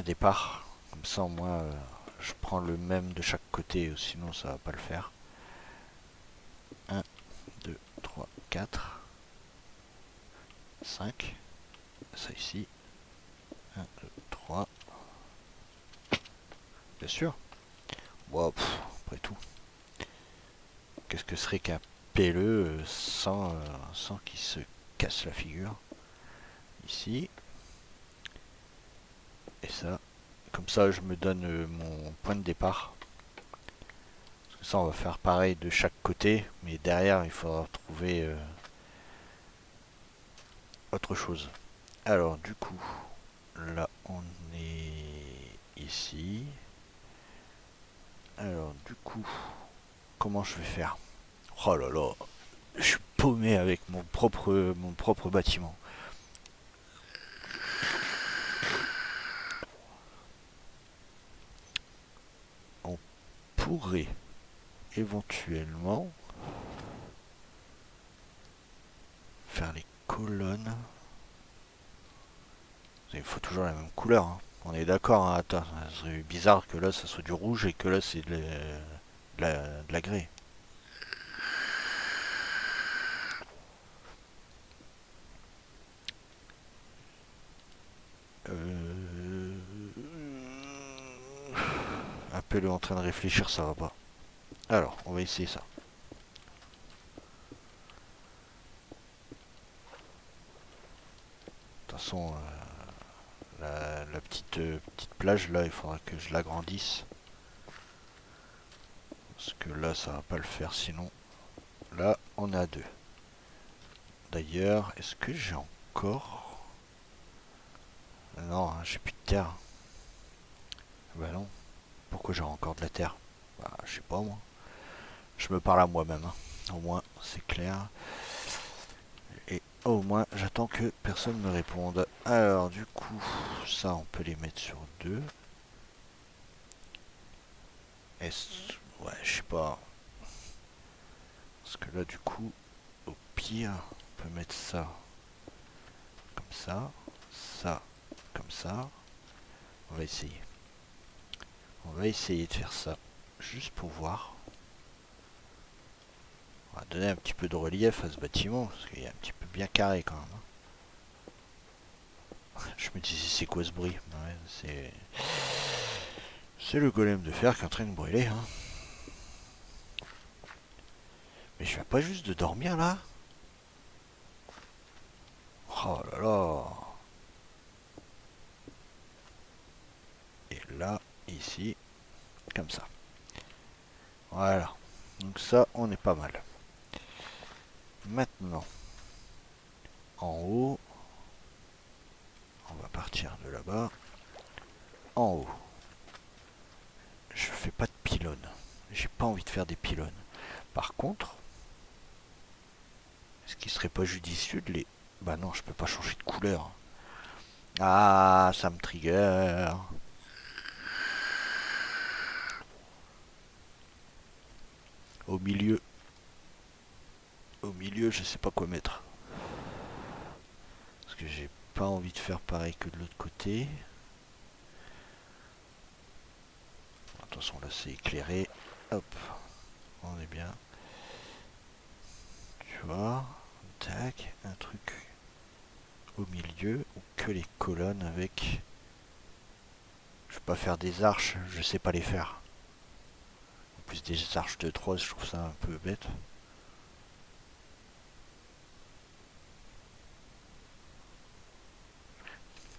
départ. Comme ça, moi, je prends le même de chaque côté. Sinon, ça va pas le faire. 1, 2, 3, 4, 5. Ça ici. 1, 2, 3. Bien sûr. Wow, après tout. Qu'est-ce que serait qu'un PLE sans qu'il se casse la figure? Ici. et ça. Comme ça, je me donne mon point de départ. Parce que ça, on va faire pareil de chaque côté, mais derrière, il faudra trouver autre chose. Alors, du coup, là, on est ici. Alors, du coup, comment je vais faire? Oh là là, je suis paumé avec mon propre bâtiment. On pourrait éventuellement faire les colonnes. Il faut toujours la même couleur, hein. On est d'accord, hein. Attends, ça serait bizarre que là ça soit du rouge et que là c'est de la grès. Euh... Appel en train de réfléchir, ça va pas. Alors, on va essayer ça. De toute façon, la petite plage là, il faudra que je l'agrandisse. Parce que là, ça va pas le faire sinon. Là, on a deux. D'ailleurs, est-ce que j'ai encore... Non, hein, j'ai plus de terre. Bah non. Pourquoi j'ai encore de la terre? Bah, je sais pas moi. Je me parle à moi-même, hein. Au moins, c'est clair. Et au moins, j'attends que personne me réponde. Alors, du coup, ça, on peut les mettre sur deux. Est-ce... Ouais, je sais pas. Parce que là, du coup, au pire, on peut mettre ça comme ça comme ça. On va essayer. On va essayer de faire ça juste pour voir. On va donner un petit peu de relief à ce bâtiment parce qu'il est un petit peu bien carré quand même, hein. Je me disais c'est quoi ce bruit? Ouais, c'est le golem de fer qui est en train de brûler, hein. Mais je viens pas juste de dormir là? Oh là là. Et là, ici, comme ça. Voilà. Donc ça, on est pas mal. Maintenant, en haut, on va partir de là-bas. En haut, je fais pas de pylône. J'ai pas envie de faire des pylônes. Par contre, est-ce qu'il serait pas judicieux de les... Bah non, je peux pas changer de couleur. Ah, ça me trigger. Au milieu. Au milieu, je sais pas quoi mettre. Parce que j'ai pas envie de faire pareil que de l'autre côté. Attention, là c'est éclairé. Hop, on est bien. Tu vois, tac, un truc au milieu, ou que les colonnes avec... Je vais pas faire des arches, je sais pas les faire. En plus des arches de 3, je trouve ça un peu bête.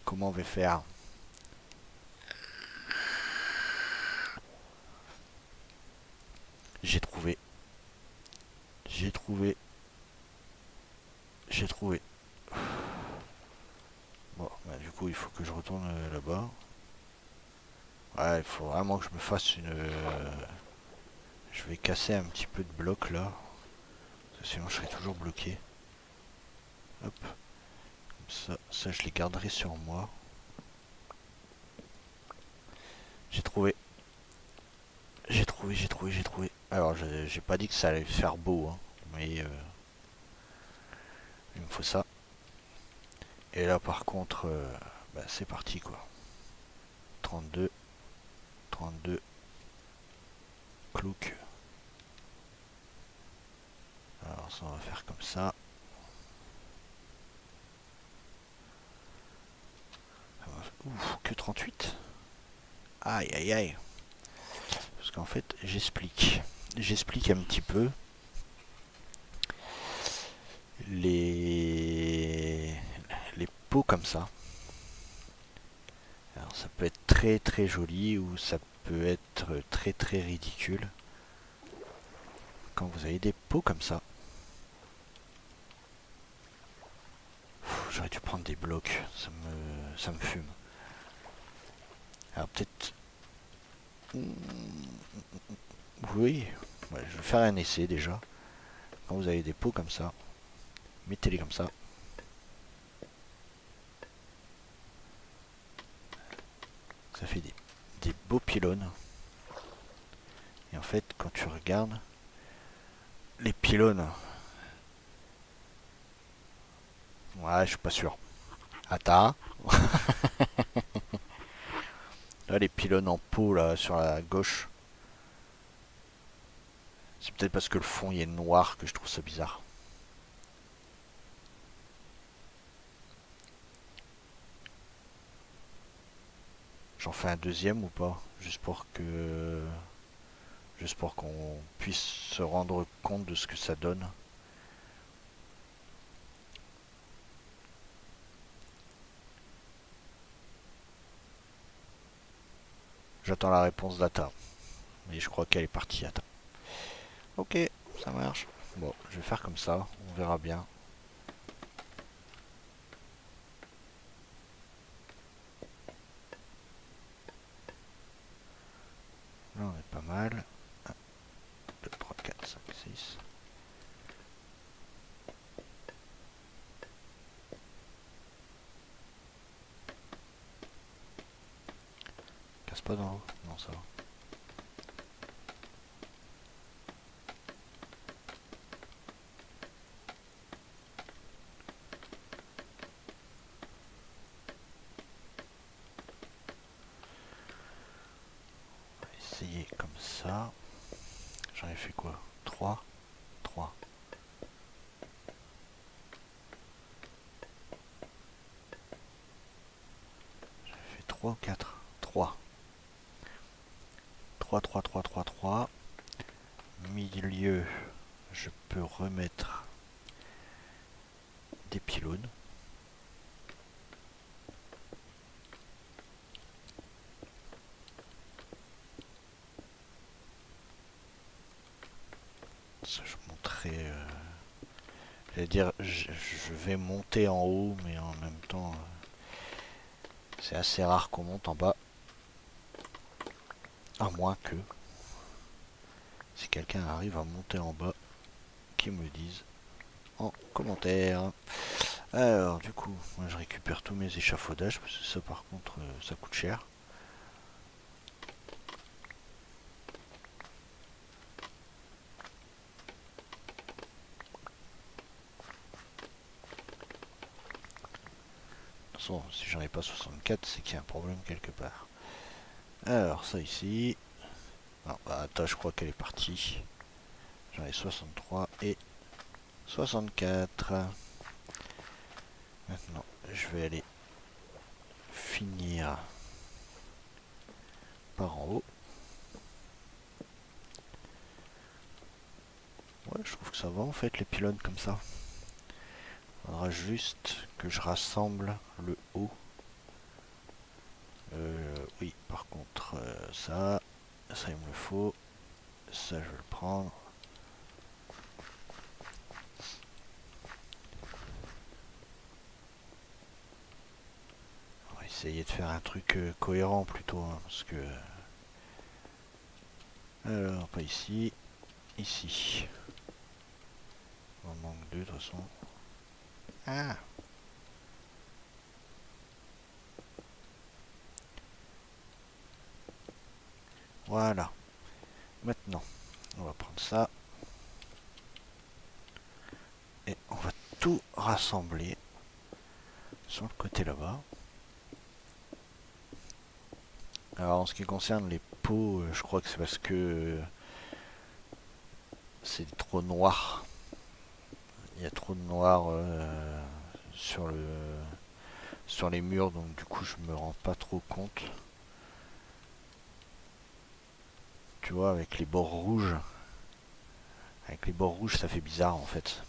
Comment on va faire? J'ai trouvé. J'ai trouvé. J'ai trouvé. Bon, bah, du coup, il faut que je retourne là-bas. Ouais, il faut vraiment que je me fasse une... Je vais casser un petit peu de blocs là. Parce que sinon, je serai toujours bloqué. Hop. Comme ça, je les garderai sur moi. J'ai trouvé. J'ai trouvé. Alors, j'ai pas dit que ça allait faire beau, hein, mais il me faut ça. Et là, par contre, bah, c'est parti quoi. 32, 32, clouk. Alors, ça, on va faire comme ça. Ouf, que 38. Aïe, aïe, aïe. Parce qu'en fait, j'explique. J'explique un petit peu. Les pots comme ça. Alors Ça peut être très très joli ou ça peut être très très ridicule quand vous avez des pots comme ça. J'aurais dû prendre des blocs, ça me fume. Alors peut-être... Oui, ouais, je vais faire un essai déjà. Quand vous avez des pots comme ça, mettez-les comme ça. Ça fait des beaux pylônes. Et en fait, quand tu regardes, les pylônes... Ouais, je suis pas sûr. Attends. Là, les pylônes en pot, là, sur la gauche. C'est peut-être parce que le fond, il est noir que je trouve ça bizarre. J'en fais un deuxième ou pas? Juste pour qu'on puisse se rendre compte de ce que ça donne. J'attends la réponse d'Ata. Mais je crois qu'elle est partie, Ata. Ok, ça marche. Bon, je vais faire comme ça, on verra bien. Là, on est pas mal. 1, 2, 3, 4, 5, 6. Casse pas dans l'eau. Non, ça va. On va essayer comme ça. J'en ai fait quoi? 3, 3. J'en ai fait 3 ou 4? 3. 3, 3, 3, 3, 3. Milieu, je peux remettre des pylônes. Ça, je montrerai. J'allais dire, je vais monter en haut, mais en même temps, c'est assez rare qu'on monte en bas. À moins que, si quelqu'un arrive à monter en bas, qu'il me le dise en commentaire. Alors, du coup, moi je récupère tous mes échafaudages, parce que ça, par contre, ça coûte cher. De toute façon, si j'en ai pas 64, c'est qu'il y a un problème quelque part. Alors, ça ici. Non, bah, attends, je crois qu'elle est partie. J'en ai 63 et 64. Maintenant, je vais aller finir par en haut. Ouais, je trouve que ça va en fait les pylônes comme ça. Il faudra juste que je rassemble le haut. Oui, par contre, ça il me le faut. Ça, je vais le prendre. On va essayer de faire un truc cohérent plutôt, hein, parce que... Alors, pas ici. Ici. On en manque deux de toute façon. Ah! Voilà. Maintenant, on va prendre ça. Et on va tout rassembler sur le côté là-bas. Alors en ce qui concerne les pots, je crois que c'est parce que c'est trop noir. Il y a trop de noir sur les murs, donc du coup je me rends pas trop compte. Tu vois, avec les bords rouges. Avec les bords rouges, ça fait bizarre en fait.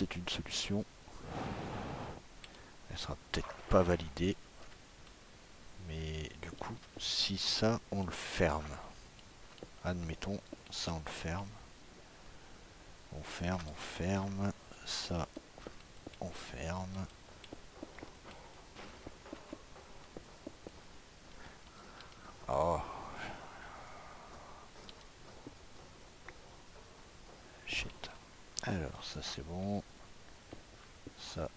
c'est une solution. Elle sera peut-être pas validée. Mais du coup, si ça, on le ferme. Admettons, ça on le ferme. On ferme, on ferme. Ça, on ferme. Oh. Shit. Alors, ça c'est bon. Ça,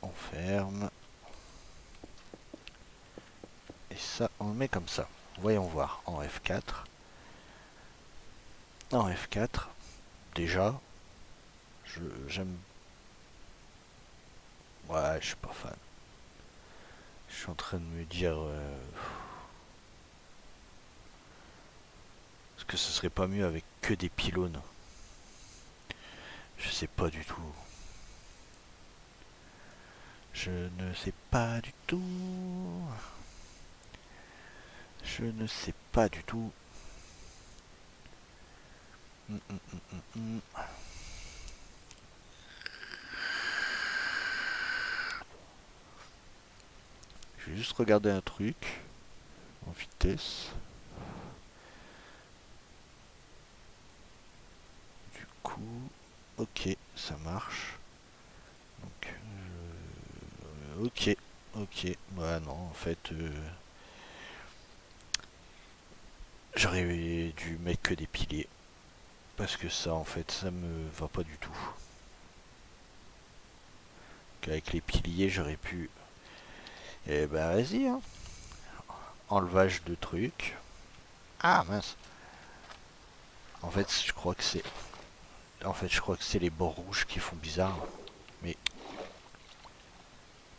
on ferme. Et ça, on le met comme ça. Voyons voir en F4. En F4, déjà, j'aime... Ouais, je suis pas fan. Je suis en train de me dire... est-ce que ce serait pas mieux avec que des pylônes? Je sais pas du tout. Je ne sais pas du tout. Je ne sais pas du tout. Je vais juste regarder un truc en vitesse. Du coup, ok, ça marche. Donc, ok, ok. Ouais, non, en fait, j'aurais dû mettre que des piliers. Parce que ça, en fait, ça me va pas du tout. Avec les piliers, j'aurais pu... Eh ben, vas-y, hein. Enlevage de trucs. Ah, mince. En fait, je crois que c'est... En fait, je crois que c'est les bords rouges qui font bizarre. Mais...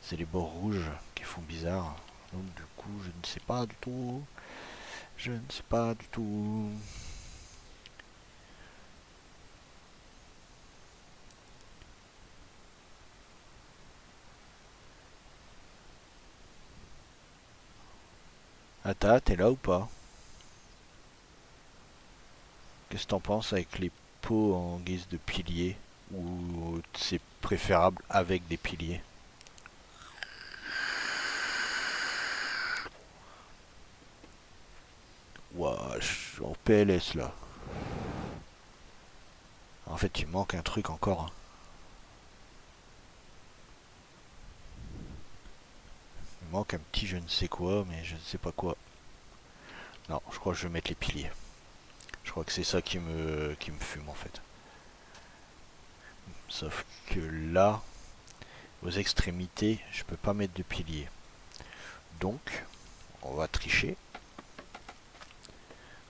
C'est les bords rouges qui font bizarre. Donc, du coup, je ne sais pas du tout. Je ne sais pas du tout. Ata, t'es là ou pas? Qu'est-ce que t'en penses avec les pots en guise de piliers? Ou c'est préférable avec des piliers? Ouah, je suis en PLS là. En fait, il manque un truc encore, hein. Il manque un petit je ne sais quoi, mais je ne sais pas quoi. Non, je crois que je vais mettre les piliers. Je crois que c'est ça qui me fume en fait. Sauf que là, aux extrémités, je peux pas mettre de piliers. Donc, on va tricher.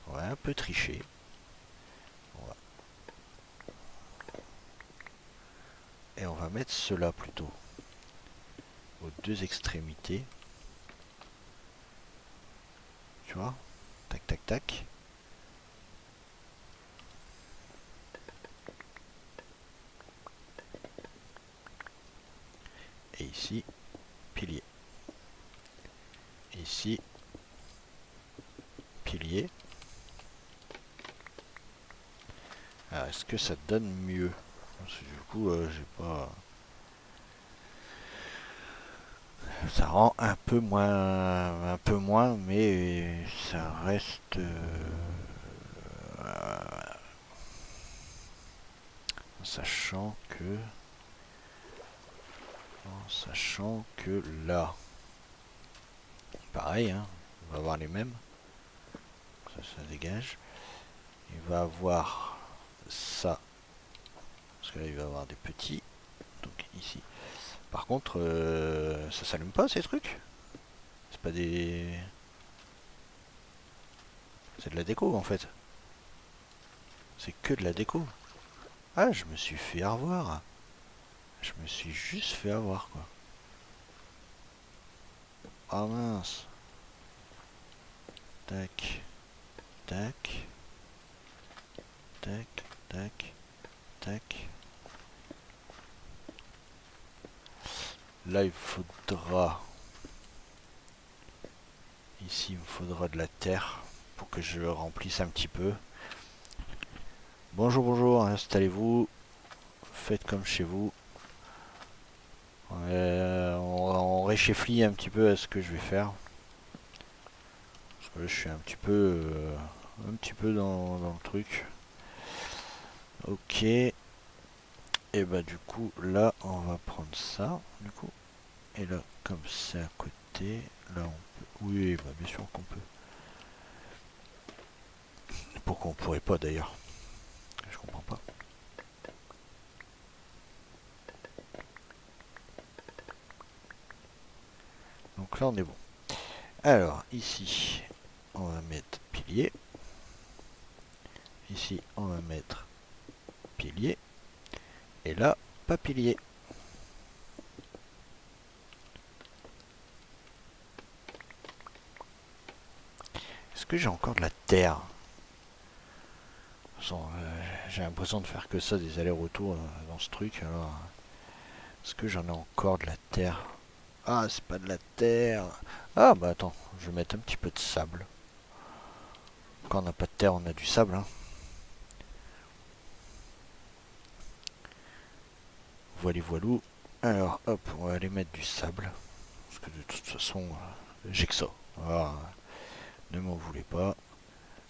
On va un peu tricher. On va... Et on va mettre cela plutôt. Aux deux extrémités. Tu vois? Tac, tac, tac. Et ici, pilier. Ici, pilier. Alors, est-ce que ça donne mieux? Parce que du coup, j'ai pas... Ça rend un peu moins, mais ça reste... sachant que là, pareil, hein, on va avoir les mêmes. Ça dégage. Il va avoir ça, parce que là il va avoir des petits. Donc ici. Par contre, ça s'allume pas ces trucs. C'est pas des... C'est de la déco en fait. C'est que de la déco. Ah, je me suis fait avoir. Je me suis juste fait avoir quoi. Ah mince. Tac. Tac. Tac. Tac. Tac. Là il faudra... Ici il me faudra de la terre pour que je remplisse un petit peu. Bonjour, bonjour, installez-vous. Faites comme chez vous. On réchéflie un petit peu à ce que je vais faire. Parce que là, je suis un petit peu dans le truc. Ok. Et bah du coup, là, on va prendre ça, du coup. Et là, comme c'est à côté, là, on peut... Oui, bah bien sûr qu'on peut. Pourquoi on pourrait pas, d'ailleurs? Je comprends pas. Donc là, on est bon. Alors, ici, on va mettre pilier. Ici, on va mettre pilier. Et là, pas pilier. Est-ce que j'ai encore de la terre? J'ai l'impression de faire que ça, des allers-retours dans ce truc. Alors, est-ce que j'en ai encore de la terre? Ah, c'est pas de la terre. Ah, bah attends, je vais mettre un petit peu de sable. Quand on n'a pas de terre, on a du sable. Hein. Voilà, voilou. Alors, hop, on va aller mettre du sable. Parce que de toute façon, j'ai que ça. Ah, ne m'en voulez pas.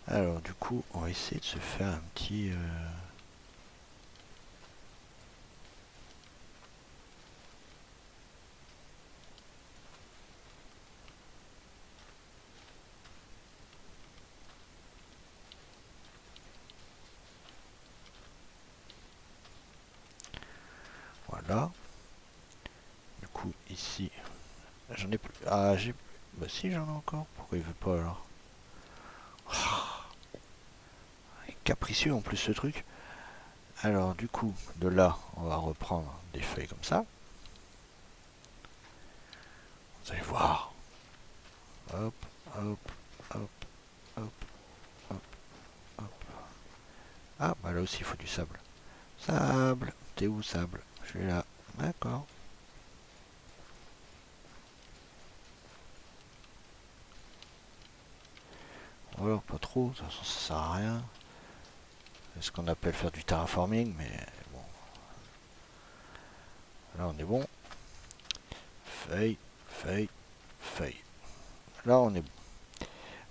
Alors, du coup, on va essayer de se faire un petit... Voilà. Du coup, ici, j'en ai plus. Ah, j'ai... Bah si, j'en ai encore. Pourquoi il veut pas alors? Capricieux en plus ce truc. Alors, du coup, de là, on va reprendre des feuilles comme ça. Vous allez voir. Hop, hop, hop, hop, hop, hop. Ah, bah là aussi, il faut du sable. Sable, t'es où, sable? Je suis là. D'accord. Alors, pas trop, de toute façon, ça sert à rien. C'est ce qu'on appelle faire du terraforming, mais bon. Là, on est bon. Feuille, feuille, feuille. Là, on est bon.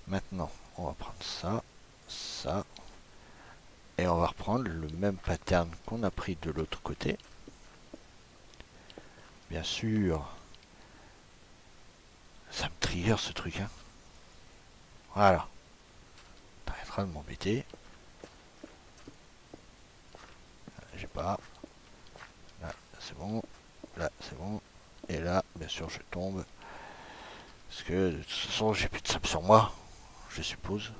Maintenant, on va prendre ça, ça. Et on va reprendre le même pattern qu'on a pris de l'autre côté. Bien sûr, ça me trigger ce truc, hein. Voilà. T'arrêteras de m'embêter. J'ai pas. Là, c'est bon. Là, c'est bon. Et là, bien sûr, je tombe. Parce que de toute façon, j'ai plus de sable sur moi. Je suppose.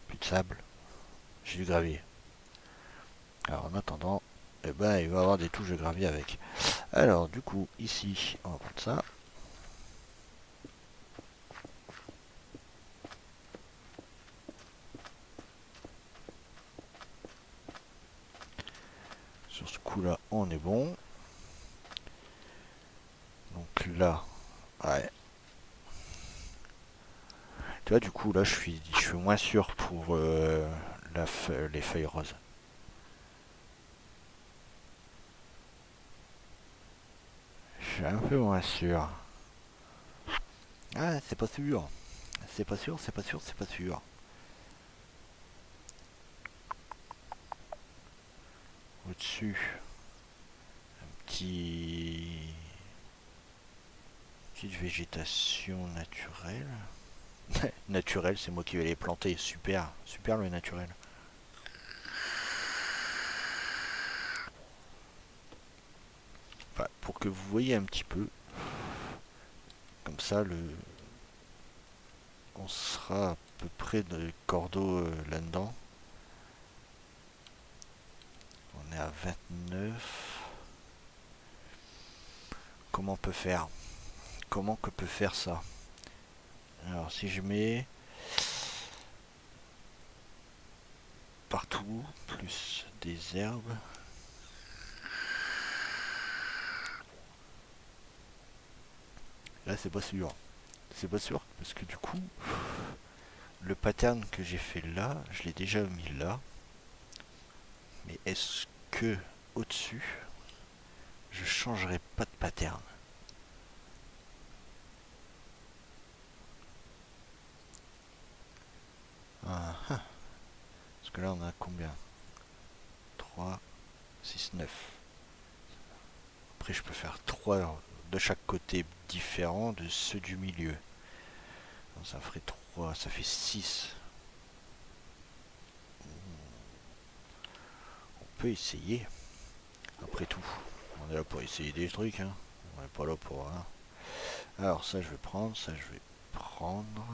Plus de sable. J'ai du gravier. Alors en attendant, eh ben, il va y avoir des touches de gravier avec. Alors du coup, ici, on va prendre ça. Sur ce coup-là, on est bon. Donc là, ouais. Tu vois, du coup, là, je suis moins sûr pour les feuilles roses. Je suis un peu moins sûr. Ah, c'est pas sûr. C'est pas sûr, c'est pas sûr, c'est pas sûr. Au-dessus, petit... petite végétation naturelle. Naturel, c'est moi qui vais les planter. Super, super le naturel. Enfin, pour que vous voyez un petit peu, comme ça, on sera à peu près de cordeau là-dedans. On est à 29. Comment on peut faire? Comment que peut faire ça? Alors si je mets partout, plus des herbes. Là c'est pas sûr. C'est pas sûr parce que du coup, le pattern que j'ai fait là, je l'ai déjà mis là. Mais est-ce que au-dessus, je changerai pas de pattern. Ah, ah. Parce que là on a combien? 3, 6, 9. Après je peux faire 3 de chaque côté différents de ceux du milieu. Donc, ça ferait 3, ça fait 6. On peut essayer. Après tout, on est là pour essayer des trucs. Hein. On n'est pas là pour... Hein. Alors ça je vais prendre, ça je vais prendre.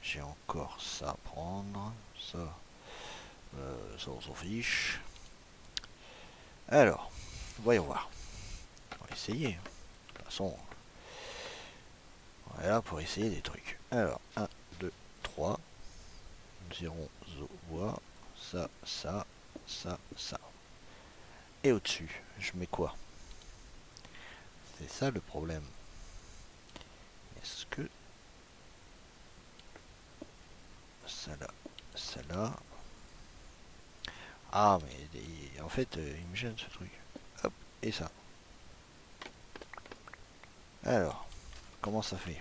J'ai encore ça à prendre. Ça on s'en fiche. Alors, voyons voir. On va essayer. De toute façon, on est là pour essayer des trucs. Alors, 1, 2, 3. Nous irons voir ça, ça, ça, ça. Et au-dessus, je mets quoi? C'est ça le problème. Est-ce que ça là, ça là. Ah, mais en fait, il me gêne ce truc. Hop, et ça. Alors, comment ça fait?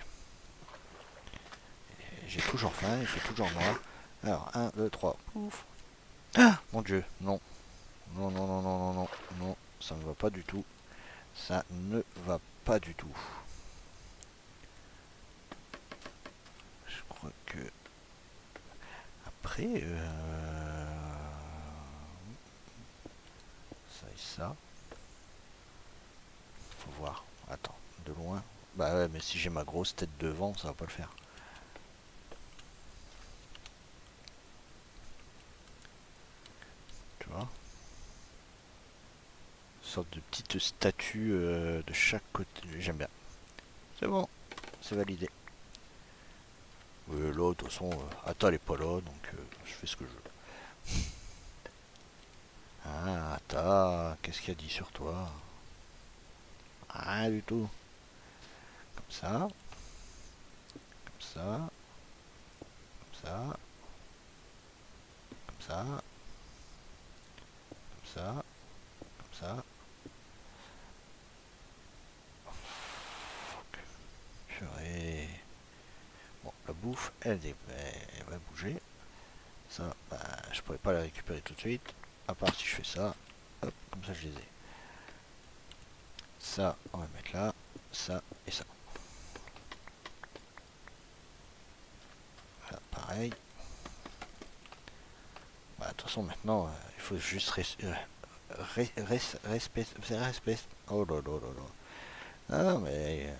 J'ai toujours faim, il fait toujours noir. Alors, 1, 2, 3. Pouf. Ah, mon dieu, non. Non, non, non, non, non, non, non, ça ne va pas du tout. Ça ne va pas du tout. Je crois que... Après, ça et ça. Faut voir. Attends, de loin. Bah ouais, mais si j'ai ma grosse tête devant, ça va pas le faire. Tu vois? Une sorte de petite statue de chaque côté. J'aime bien. C'est bon, c'est validé. Là, de toute façon, Atta elle est pas là, donc je fais ce que je veux. Ah, Atta, qu'est-ce qu'il a dit sur toi? Rien du tout. Comme ça, comme ça, comme ça, comme ça, comme ça, comme ça. Purée. Bon, la bouffe, elle va bouger. Ça, bah, je pourrais pas la récupérer tout de suite. À part si je fais ça. Hop, comme ça je les ai. Ça, on va mettre là. Ça et ça. Là, pareil. Bah, de toute façon, maintenant, il faut juste respect. Oh là là là là. Ah, mais il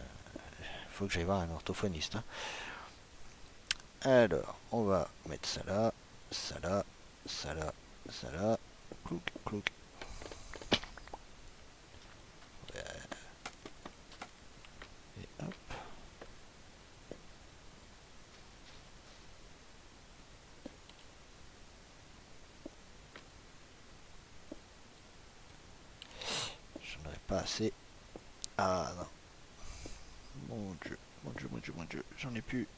faut que j'aille voir un orthophoniste. Hein. Alors, on va mettre ça là, ça là, ça là, ça là. Clouc, clouc. Et hop. J'en aurais pas assez. Ah non. Mon dieu, mon dieu, mon dieu, mon dieu. J'en ai plus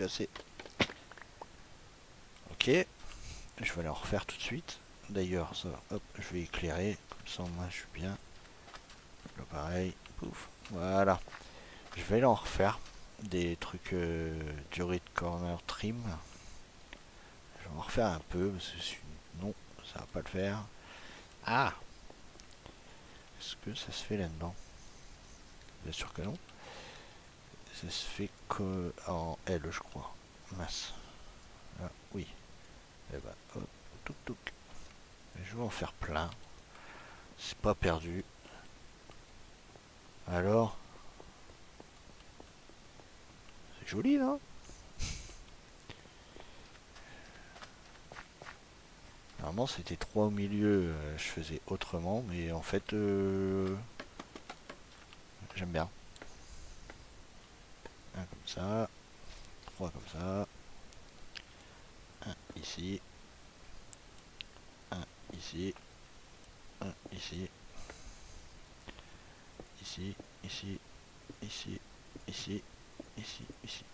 assez. Ok. Je vais aller en refaire tout de suite. D'ailleurs, ça, hop, je vais éclairer. Comme ça, moi, je suis bien. Là, pareil. Pouf. Voilà. Je vais aller en refaire des trucs du Red Corner Trim. Je vais en refaire un peu parce que non, ça va pas le faire. Ah! Est-ce que ça se fait là-dedans? Bien sûr que non. Ça se fait que en L, je crois. Mince. Ah, oui. Et bah, hop, touc touc. Je vais en faire plein. C'est pas perdu. Alors, c'est joli, non? Normalement, c'était 3 au milieu. Je faisais autrement, mais en fait, j'aime bien. Un comme ça, 3 comme ça, un ici, un ici, un ici, ici, ici, ici, ici, ici, ici.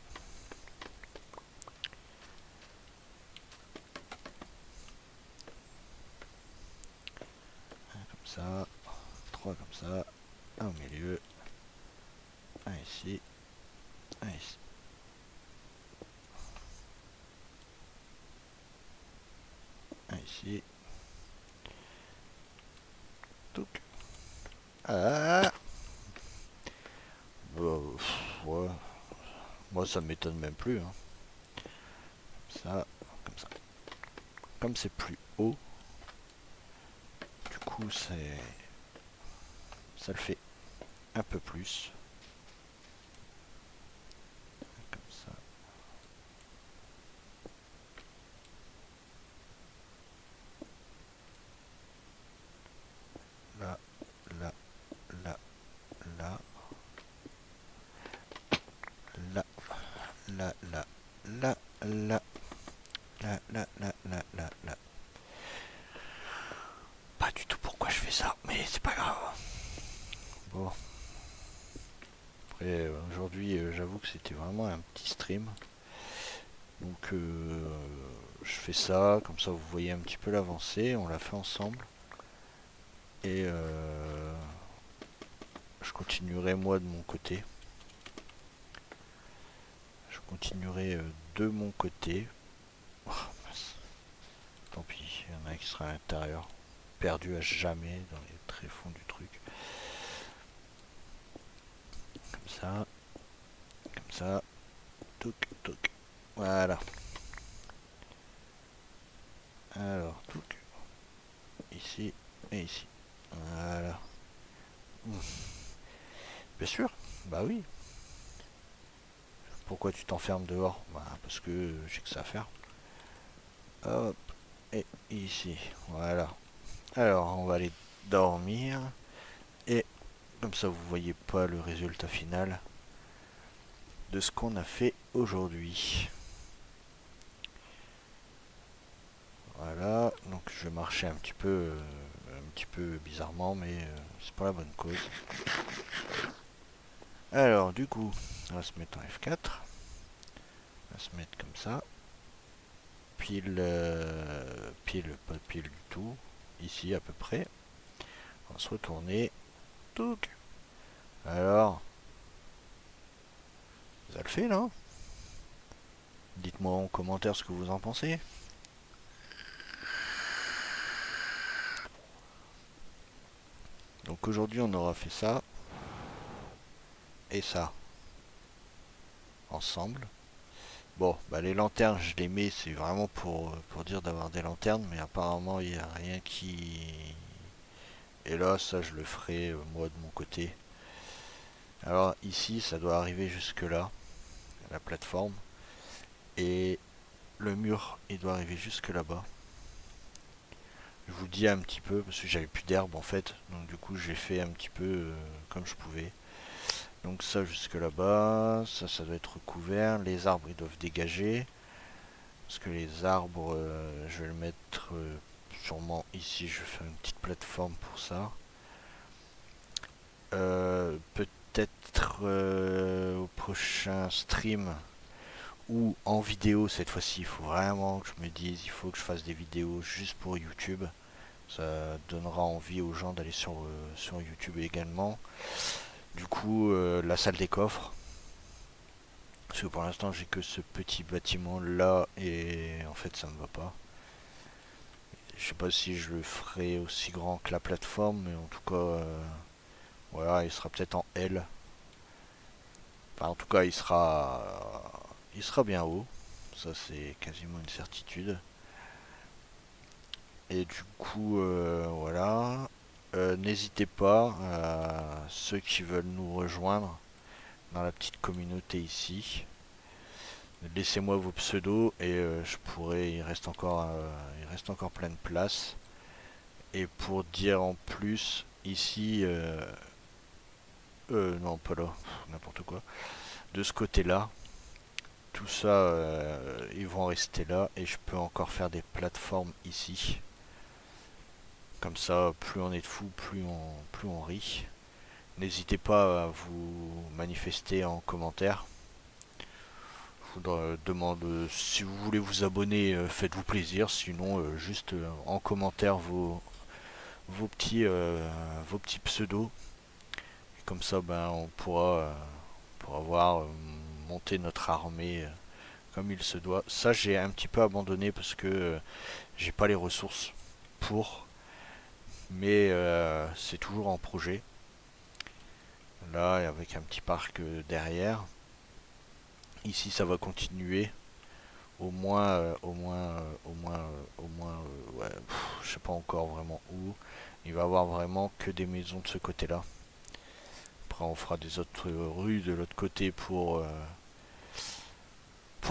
Un comme ça, 3 comme ça, un au milieu, un ici, un ici. Un ici. Touc. Ah. Ouais. Moi ça m'étonne même plus. Hein. Ça, comme ça. Comme c'est plus haut, du coup ça le fait un peu plus. Comme ça. Là, là, là, là. Là, là, là, là, là. Là, là, là, là, là, là. Pas du tout pourquoi je fais ça, mais c'est pas grave. Bon. Après, aujourd'hui, j'avoue que c'était vraiment un petit stream. Donc, je fais ça, comme ça vous voyez un petit peu l'avancée. On l'a fait ensemble. Et je continuerai moi de mon côté. Je continuerai de mon côté. Oh, mince. Tant pis, il y en a qui sera à l'intérieur. Perdu à jamais dans les tréfonds du truc. Comme ça. Comme ça. Touc, touc. Voilà. Alors, touc. Ici et ici. Voilà. Bien sûr. Bah oui. Pourquoi tu t'enfermes dehors? Bah parce que j'ai que ça à faire. Hop. Et ici. Voilà. Alors, on va aller dormir. Et comme ça, vous voyez pas le résultat final de ce qu'on a fait aujourd'hui. Voilà, donc je vais marcher un petit peu bizarrement, mais c'est pour la bonne cause. Alors, du coup, on va se mettre en F4. On va se mettre comme ça. Pile, pas pile du tout. Ici, à peu près. On va se retourner. Touc. Alors, ça le fait, non? Dites-moi en commentaire ce que vous en pensez. Donc aujourd'hui, on aura fait ça. Et ça. Ensemble. Bon, bah les lanternes, je les mets, c'est vraiment pour dire d'avoir des lanternes, mais apparemment, il n'y a rien qui... Et là, ça, je le ferai, moi, de mon côté. Alors, ici, ça doit arriver jusque là, la plateforme. Et le mur, il doit arriver jusque là-bas. Je vous dis un petit peu, parce que j'avais plus d'herbe, en fait. Donc, du coup, j'ai fait un petit peu comme je pouvais. Donc, ça, jusque là-bas. Ça doit être recouvert. Les arbres, ils doivent dégager. Parce que les arbres, je vais le mettre sûrement ici. Je vais faire une petite plateforme pour ça. Peut-être au prochain stream ou en vidéo cette fois-ci. Il faut vraiment que je me dise, il faut que je fasse des vidéos juste pour YouTube. Ça donnera envie aux gens d'aller sur YouTube également. Du coup, la salle des coffres. Parce que pour l'instant, j'ai que ce petit bâtiment là et en fait, ça me va pas. Je sais pas si je le ferai aussi grand que la plateforme, mais en tout cas, voilà, il sera peut-être en L. Enfin, en tout cas, il sera bien haut. Ça, c'est quasiment une certitude. Et du coup, voilà. N'hésitez pas, ceux qui veulent nous rejoindre dans la petite communauté ici. Laissez-moi vos pseudos et je pourrais. Il reste encore plein de place. Et pour dire en plus, ici, non, pas là, n'importe quoi. De ce côté-là, tout ça, ils vont rester là et je peux encore faire des plateformes ici. Comme ça, plus on est de fous, plus on rit. N'hésitez pas à vous manifester en commentaire. Je vous demande si vous voulez vous abonner, faites-vous plaisir. Sinon, juste en commentaire vos petits pseudos. Comme ça, ben, pourra voir monter notre armée comme il se doit. Ça, j'ai un petit peu abandonné parce que j'ai pas les ressources pour, mais c'est toujours en projet. Là, avec un petit parc derrière. Ici, ça va continuer. Ouais, je sais pas encore vraiment où. Il va y avoir vraiment que des maisons de ce côté-là. Après, on fera des autres rues de l'autre côté pour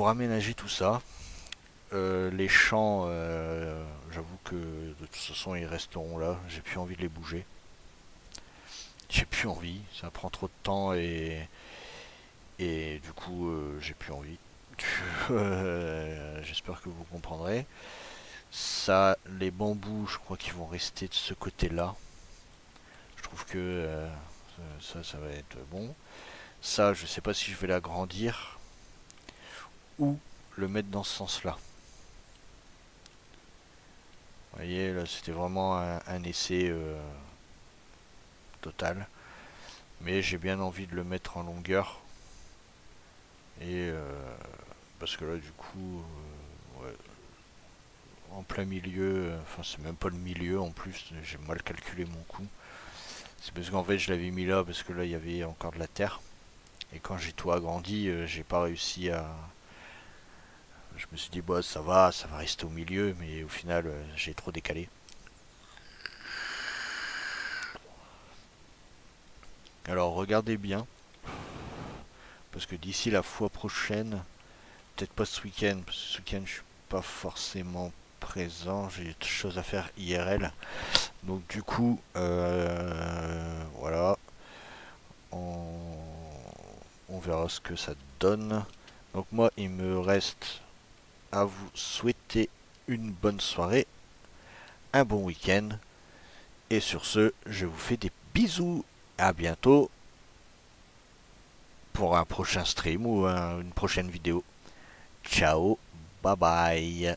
aménager tout ça. Les champs, j'avoue que de toute façon, ils resteront là. J'ai plus envie de les bouger. J'ai plus envie. Ça prend trop de temps et du coup, j'ai plus envie. J'espère que vous comprendrez. Ça, les bambous, je crois qu'ils vont rester de ce côté-là. Je trouve que ça va être bon. Ça, je sais pas si je vais l'agrandir ou le mettre dans ce sens-là. Vous voyez, là, c'était vraiment un essai total. Mais j'ai bien envie de le mettre en longueur. Et parce que là, du coup, ouais, en plein milieu, enfin, c'est même pas le milieu en plus, j'ai mal calculé mon coup. C'est parce qu'en fait, je l'avais mis là parce que là, il y avait encore de la terre. Et quand j'ai tout agrandi, j'ai pas réussi à. Je me suis dit, bah, ça va rester au milieu, mais au final, j'ai trop décalé. Alors, regardez bien, parce que d'ici la fois prochaine, peut-être pas ce week-end, parce que ce week-end, je suis pas forcément présent, j'ai des choses à faire IRL. Donc, du coup, voilà, on, on verra ce que ça donne. Donc, moi, il me reste à vous souhaiter une bonne soirée, un bon week-end. Et sur ce, je vous fais des bisous. À bientôt pour un prochain stream ou une prochaine vidéo. Ciao, bye bye.